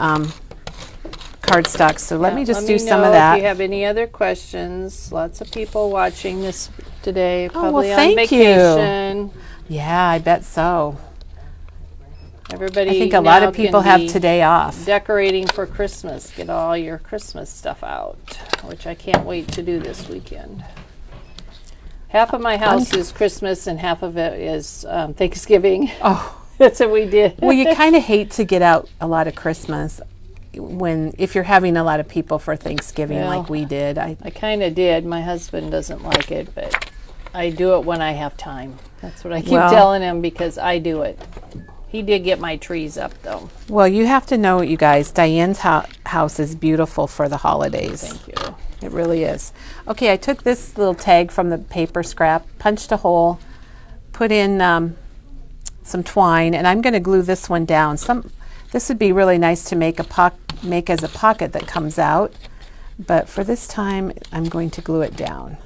cardstock, so let me just do some of that. If you have any other questions, lots of people watching this today, probably well, on thank vacation. Yeah, I bet so. Everybody, I think a lot now of people can have be today off. decorating for Christmas. Get all your Christmas stuff out, which I can't wait to do this weekend. Half of my house is Christmas and half of it is Thanksgiving. Oh, That's what we did. well, you kind of hate to get out a lot of Christmas if you're having a lot of people for Thanksgiving Well, like we did. I kind of did. My husband doesn't like it, but I do it when I have time. That's what I keep telling him because I do it. He did get my trees up, though. Well, you have to know, you guys, Diane's house is beautiful for the holidays. Thank you. It really is. Okay, I took this little tag from the paper scrap, punched a hole, put in some twine, and I'm going to glue this one down. This would be really nice to make as a pocket that comes out, but for this time, I'm going to glue it down.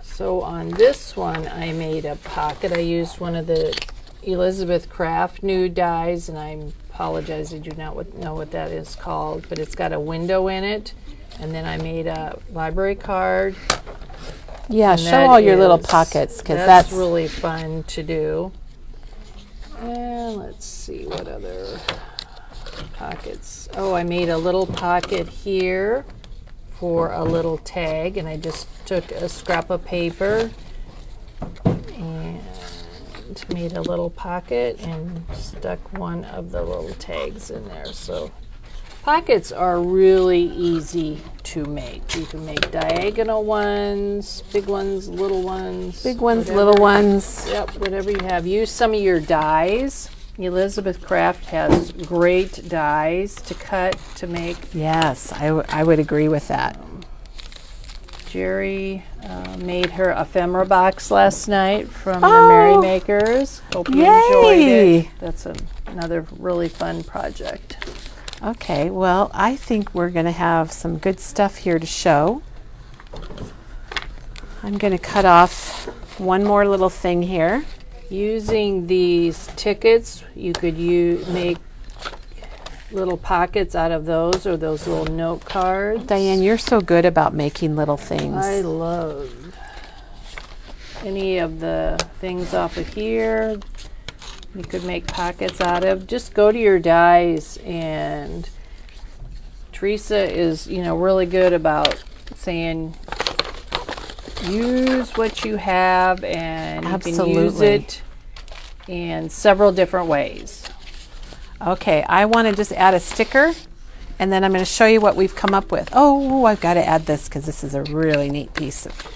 So on this one, I made a pocket. I used one of the Elizabeth Craft nude dies, and I apologize, I do not know what that is called, but it's got a window in it. And then I made a library card. Yeah, And show that all your little is- pockets, because that's really fun to do. And let's see what other pockets. Oh, I made a little pocket here for a little tag, and I just took a scrap of paper and made a little pocket and stuck one of the little tags in there. So pockets are really easy to make. You can make diagonal ones, big ones, little ones. big ones, whatever. little ones. Yep, whatever you have. Use some of your dies. Elizabeth Craft has great dies to cut to make. Yes, I would agree with that. Jerry made her ephemera box last night from the Merrymakers. Hope you enjoyed Yay! it. That's another really fun project. Okay, well, I think we're going to have some good stuff here to show. I'm going to cut off one more little thing here. Using these tickets, you could make little pockets out of those, or those little note cards. Diane, you're so good about making little things. I love any of the things off of here. You could make pockets out of. Just go to your dies and Teresa is, really good about saying use what you have, and you can use Absolutely. it in several different ways. Okay, I want to just add a sticker, and then I'm going to show you what we've come up with. Oh, I've got to add this because this is a really neat piece of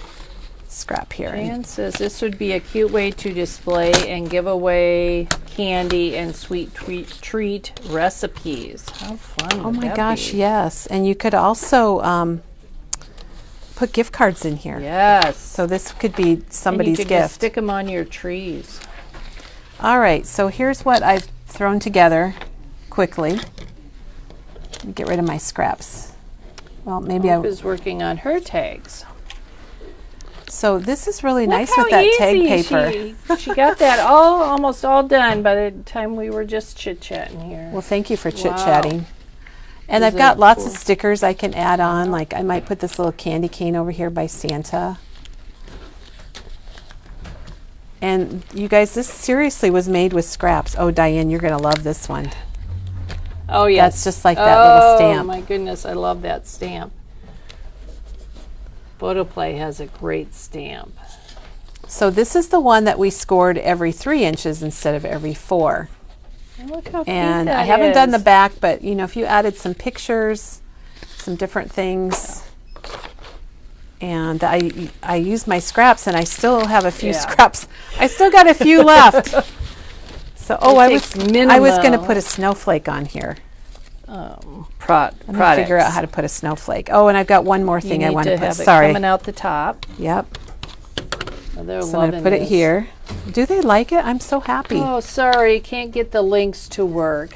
scrap here. Jan says this would be a cute way to display and give away candy and sweet treat recipes. How fun! Oh would my that gosh, be? yes. And you could also put gift cards in here. Yes. So this could be somebody's and you could just gift. stick them on your trees. All right, so here's what I've thrown together quickly. Let me get rid of my scraps. Well, maybe Hope is working on her tags. So this is really Look nice how with that tag easy paper. She got that almost all done by the time we were just chit-chatting here. Well, thank you for Wow. chit-chatting. And These I've got are lots cool. of stickers I can add on. Like I might put this little candy cane over here by Santa. And you guys, this seriously was made with scraps. Oh, Diane, you're going to love this one. Oh, yes. That's just like that little stamp. Oh, my goodness. I love that stamp. Photoplay has a great stamp. So this is the one that we scored every 3 inches instead of every 4. And look how cute And that I haven't done the is. back, but if you added some pictures, some different things, and I used my scraps, and I still have a few Yeah. scraps. I still got a few left. So I was takes going to minimal. put a snowflake on here. Products. Let me figure out how to put a snowflake. Oh, and I've got one more You thing need I want to to put. have it Sorry. coming out the top. Yep. Oh, they're So I'm going to put it this. here. Do they like it? I'm so happy. Oh, sorry, can't get the links to work.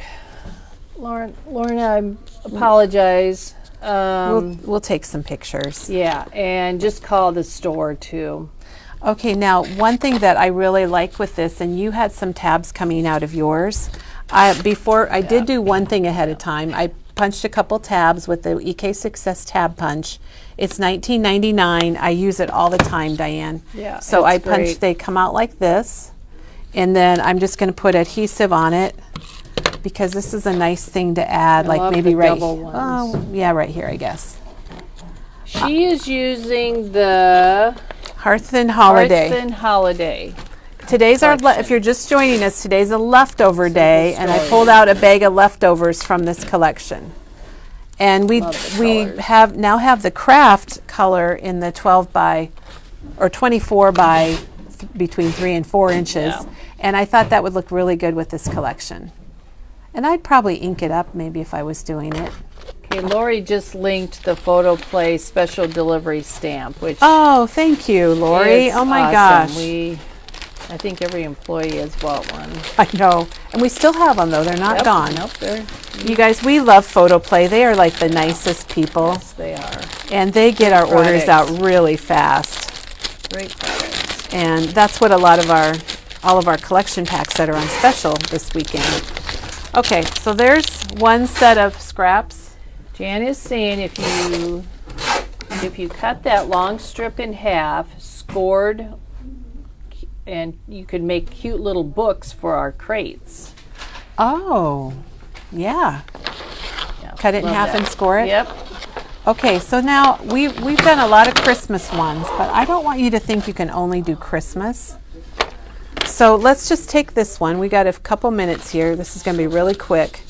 Lorna, I apologize. We'll take some pictures. Yeah, and just call the store too. Okay, now one thing that I really like with this, and you had some tabs coming out of yours. I did do one thing ahead of time. I punched a couple tabs with the EK Success tab punch. It's $19.99. I use it all the time, Diane. Yeah, So it's I punched. great. They come out like this, and then I'm just going to put adhesive on it because this is a nice thing to add, I like love maybe the right. double ones. Oh, yeah, right here, I guess. She is using the Hearth and Holiday. Hearth and Holiday. Today's our, collection. if you're just joining us, today's a leftover day, and I story. pulled out a bag of leftovers from this collection. And we Love the colors. have the craft color in the 12 by, or 24 by between 3 and 4 inches. Yeah. And I thought that would look really good with this collection. And I'd probably ink it up maybe if I was doing it. Okay, Lori just linked the Photoplay special delivery stamp, which Oh, thank you, Lori. is Oh my awesome. gosh. I think every employee has bought one. I know. And we still have them though. They're not Yep, gone. Nope, You guys, we love Photoplay. They are like the nicest people. they are. And they get our orders out products. really fast. Great products. And that's what all of our collection packs that are on special this weekend. Okay, so there's one set of scraps. Jan is saying if you cut that long strip in half, scored, and you could make cute little books for our crates. Oh, yeah. Yeah, Cut it in love half that. and score it? Yep. Okay, so now we've done a lot of Christmas ones, but I don't want you to think you can only do Christmas. So let's just take this one. We got a couple minutes here. This is going to be really quick.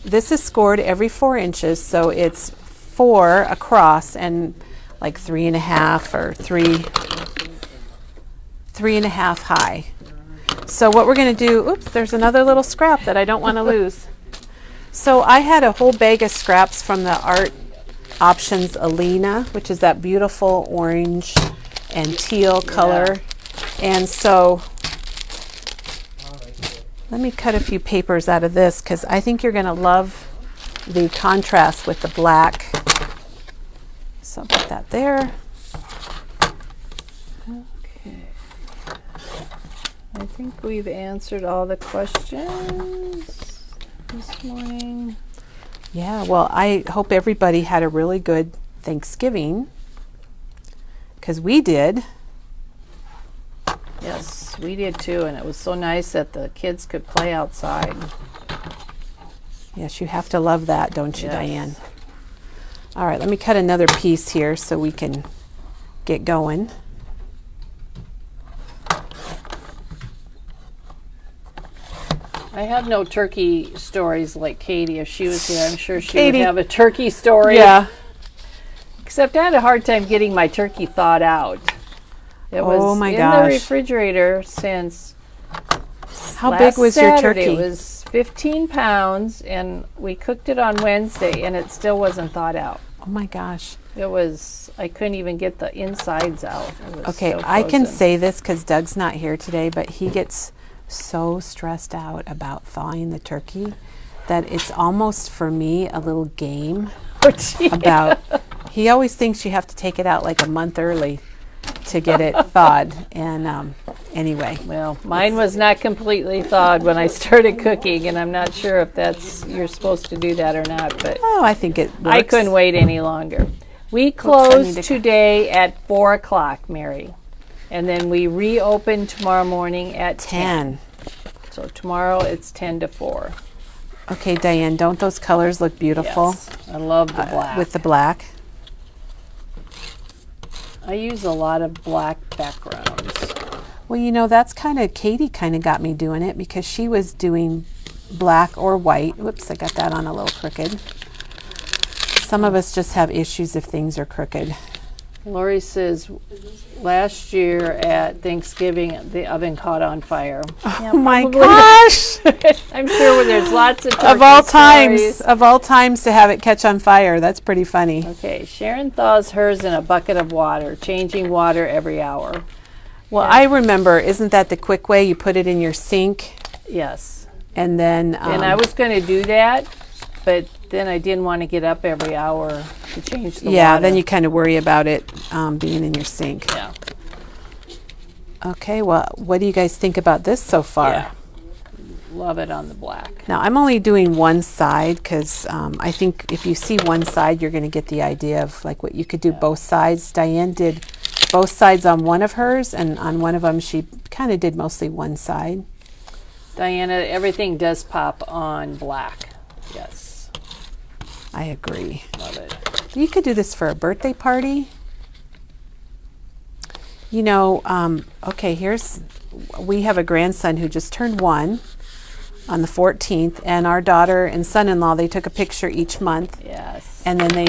This is scored every 4 inches, so it's 4 across and like 3.5 or 3.5 high. So what we're going to do, oops, there's another little scrap that I don't want to lose. So I had a whole bag of scraps from the Art Options Alina, which is that beautiful orange and teal color. And so let me cut a few papers out of this because I think you're going to love the contrast with the black. So I'll put that there. Okay. I think we've answered all the questions this morning. Yeah, well, I hope everybody had a really good Thanksgiving because we did. Yes, we did too, and it was so nice that the kids could play outside. Yes, you have to love that, don't you, Yes. Diane? All right, let me cut another piece here so we can get going. I have no turkey stories like Katie. If she was here, I'm sure she Katie. would have a turkey story. Yeah. Except I had a hard time getting my turkey thawed out. It was Oh my in gosh. the refrigerator since How last big was your Saturday. turkey? It was 15 pounds, and we cooked it on Wednesday, and it still wasn't thawed out. Oh my gosh. It was, I couldn't even get the insides out. It was Okay, so I can frozen. say this because Doug's not here today, but he gets so stressed out about thawing the turkey that it's almost for me a little game about. He always thinks you have to take it out like a month early to get it thawed. And anyway, Well, mine was not completely thawed when I started cooking, and I'm not sure if that's you're supposed to do that or not, but oh, I think it works. I couldn't wait any longer. We I need closed to- today at 4 o'clock, Mary, and then we reopen tomorrow morning at 10. 10. So tomorrow it's 10 to 4. Okay, Diane, don't those colors look beautiful Yes, I love the black. with the black? I use a lot of black backgrounds. Well, you know, that's Katie kind of got me doing it because she was doing black or white. Whoops, I got that on a little crooked. Some of us just have issues if things are crooked. Lori says last year at Thanksgiving the oven caught on fire. Oh my probably. gosh! I'm sure there's lots of Of all turkey times to have it catch on fire. That's pretty funny. Okay, Sharon thaws hers in a bucket of water, changing water every hour. Well, I remember, isn't that the quick way? You put it in your sink Yes. and then... And I was going to do that, but then I didn't want to get up every hour to change the yeah, water. then you kind of worry about it being in your sink. Yeah. Okay, well, what do you guys think about this so far? Yeah. Love it on the black. Now, I'm only doing one side because I think if you see one side, you're going to get the idea of like what you could do both sides. Diane did both sides on one of hers, and on one of them, she kind of did mostly one side. Diana, everything does pop on black. Yes. I agree. Love it. You could do this for a birthday party. You know, okay, we have a grandson who just turned 1 on the 14th, and our daughter and son-in-law, they took a picture each month, Yes. and then they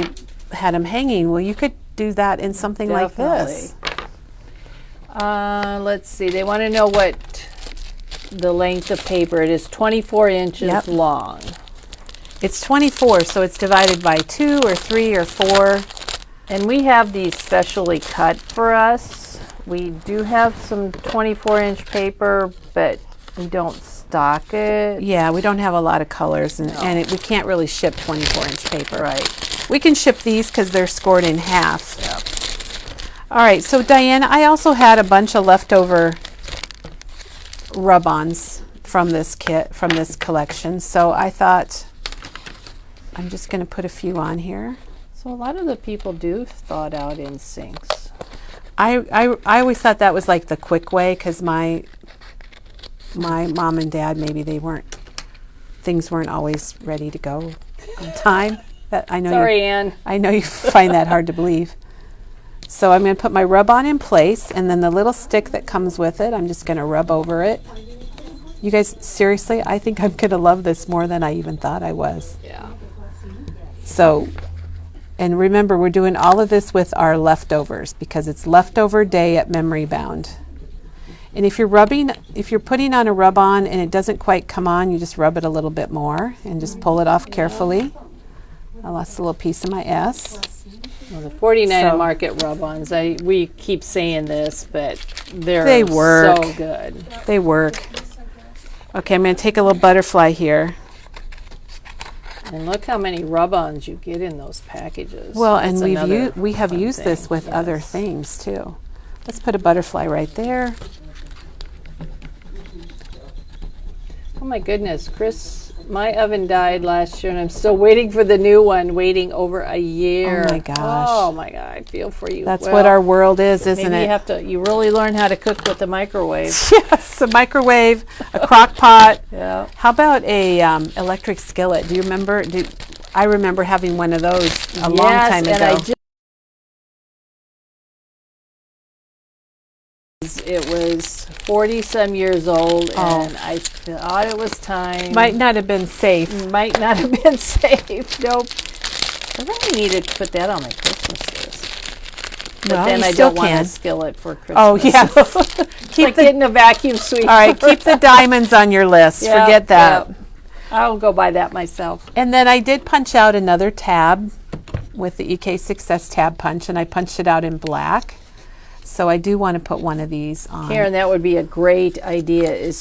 had him hanging. Well, you could do that in something like this. Let's see. They want to know what the length of paper. It is 24 inches Yep. long. It's 24, so it's divided by 2 or 3 or 4. And we have these specially cut for us. We do have some 24-inch paper, but we don't stock it. Yeah, we don't have a lot of colors, and we can't really ship 24-inch paper. Right. We can ship these because they're scored in half. All right, so Diane, I also had a bunch of leftover rub-ons from this kit, from this collection. So I thought I'm just going to put a few on here. So a lot of the people do thaw it out in sinks. I always thought that was like the quick way because my mom and dad, maybe things weren't always ready to go on time. I know Sorry, Ann. I know you find that hard to believe. So I'm going to put my rub-on in place, and then the little stick that comes with it, I'm just going to rub over it. You guys, seriously, I think I'm going to love this more than I even thought I was. Yeah. So, and remember, we're doing all of this with our leftovers because it's leftover day at Memory Bound. And if you're putting on a rub-on and it doesn't quite come on, you just rub it a little bit more and just pull it off carefully. I lost a little piece of my S. Well, the 49 So- Market rub-ons, we keep saying this, but They work. so good. They work. Okay, I'm going to take a little butterfly here. And look how many rub-ons you get in those packages. Well, That's and another we have fun used thing. this with other Yes. things too. Let's put a butterfly right there. Oh my goodness, Chris, my oven died last year and I'm still waiting for the new one, waiting over a year. Oh my gosh. Oh my God, I feel for you. That's Well, what our world is, isn't maybe it? you really learn how to cook with the microwave. Yes, a microwave, a crock pot. Yeah. How about a electric skillet? Do you remember? I remember having one of those a long Yes, time and ago. It was 40 some years old, Oh. and I thought it was time. Might not have been safe. Might not have been safe. Nope. I really needed to put that on my Christmas list. But Well, then you I still don't want a can. skillet for Christmas. Oh, yeah. It's like getting a vacuum sweeper. All right, keep the diamonds on your list. Yep, Forget that. yep. I'll go buy that myself. And then I did punch out another tab with the EK Success tab punch, and I punched it out in black. So I do want to put one of these on. Karen, that would be a great idea.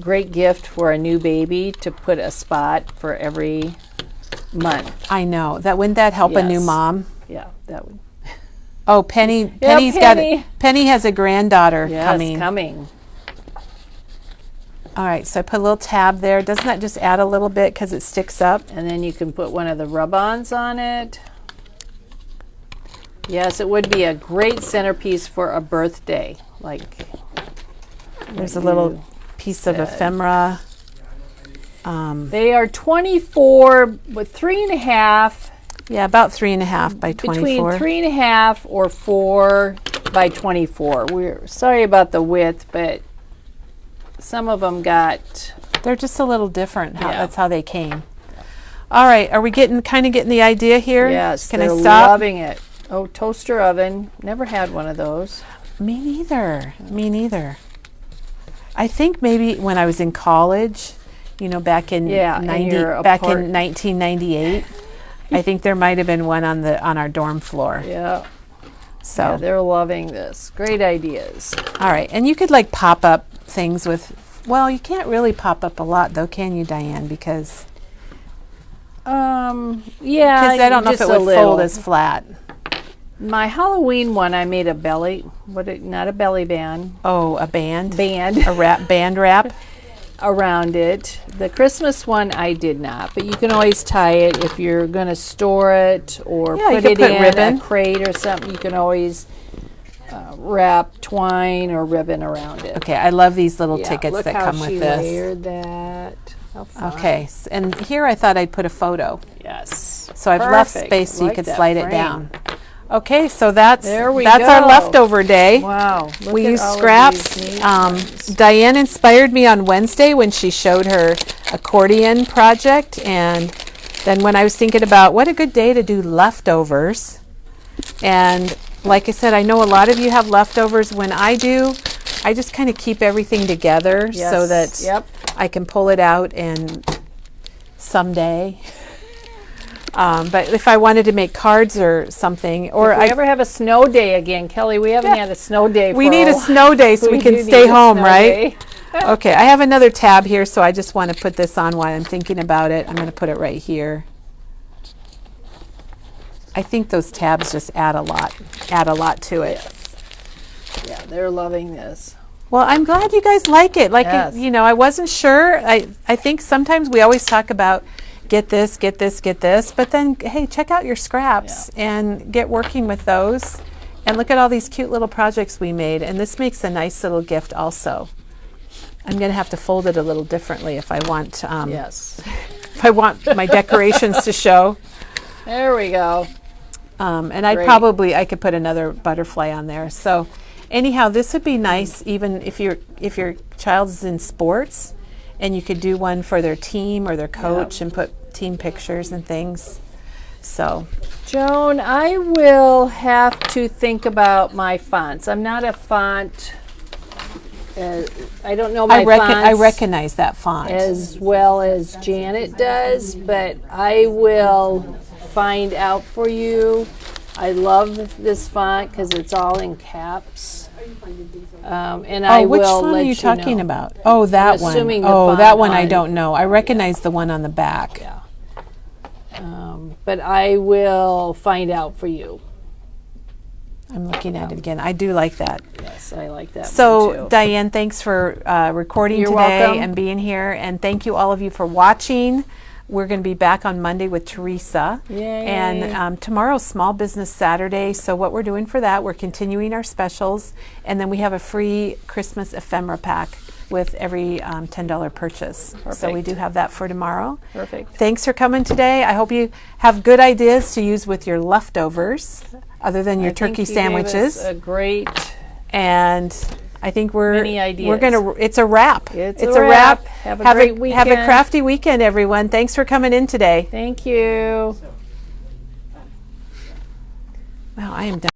Great gift for a new baby to put a spot for every month. I know. Wouldn't that help a new Yes. mom? Yeah, that would. Oh, Penny. Yeah, Penny's Penny. Penny has a granddaughter Yes, coming. All right, so I put a little tab there. Doesn't that just add a little bit because it sticks up? And then you can put one of the rub-ons on it. Yes, it would be a great centerpiece for a birthday. Like, There's a little piece of ephemera. they are 24 with 3.5. Yeah, about 3.5 by 24. Between 3.5 or 4 by 24. We're sorry about the width, but some of them got. They're just a little different. Yeah. That's how they came. All right, are we getting the idea here? Yes, Can I they're stop? loving it. Oh, toaster oven. Never had one of those. Me neither. Me neither. I think maybe when I was in college, back in Yeah, in 90, your back apart- in 1998, I think there might have been one on our dorm floor. Yeah. So, Yeah, they're loving this. Great ideas. all right, and you could like pop up things with. Well, you can't really pop up a lot though, can you, Diane? Because Yeah. I don't know if just it a would little. fold as flat. My Halloween one, I made a belly. Not a belly band. Oh, a band, Band a band wrap. around it. The Christmas one, I did not. But you can always tie it if you're going to store it or Yeah, you put could it put in ribbon. a crate or something. You can always wrap twine or ribbon around it. Okay, I love these little Yeah, tickets look that how come she with this. layered that. How fun. Okay, and here I thought I'd put a photo. Yes. So I've left Perfect. space so you Like could that slide it frame. down. Okay, so that's There we our go. leftover day. Wow. Look We at used all of scraps. these neat ones. Diane inspired me on Wednesday when she showed her accordion project, and then when I was thinking about what a good day to do leftovers, and like I said, I know a lot of you have leftovers. When I do, I just kind of keep everything together so that Yep. I can pull it out and someday. But if I wanted to make cards or something, or If we ever have a snow day again, Kelly, we haven't had a snow day we for need a while. snow day so we do can need stay a home, snow right? day. Okay, I have another tab here, so I just want to put this on while I'm thinking about it. I'm going to put it right here. I think those tabs just add a lot to it. Yeah, they're loving this. Well, I'm glad you guys like it. Like, Yes. I wasn't sure. I think sometimes we always talk about get this, but then, hey, check out your scraps and get working with those. And look at all these cute little projects we made. And this makes a nice little gift also. I'm going to have to fold it a little differently if I want Yes. if I want my decorations to show. There we go. And I could put another butterfly on there. So anyhow, this would be nice even if your child's in sports, and you could do one for their team or their coach and put team pictures and things. So Joan, I will have to think about my fonts. I'm not a font. I don't know my fonts I recognize that font. as well as Janet does, but I will find out for you. I love this font because it's all in caps. And I which will one let are you talking know. about? Oh, that one. assuming the Oh, font that one I on- don't know. I recognize the one on the back. Yeah. But I will find out for you. I'm looking at it again. I do like that. Yes, I like that one So, too. Diane, thanks for recording You're today welcome. and being here. And thank you all of you for watching. We're going to be back on Monday with Teresa. Yay. And tomorrow's Small Business Saturday. So what we're doing for that, we're continuing our specials. And then we have a free Christmas ephemera pack with every $10 purchase. So we Perfect. do have that for tomorrow. Perfect. Thanks for coming today. I hope you have good ideas to use with your leftovers, other than your I think turkey you gave sandwiches. us a great. And I think we're Many ideas. we're gonna. It's a wrap. It's a wrap. Have a great Have a weekend. crafty weekend, everyone. Thanks for coming in today. Thank you. Wow, I am done.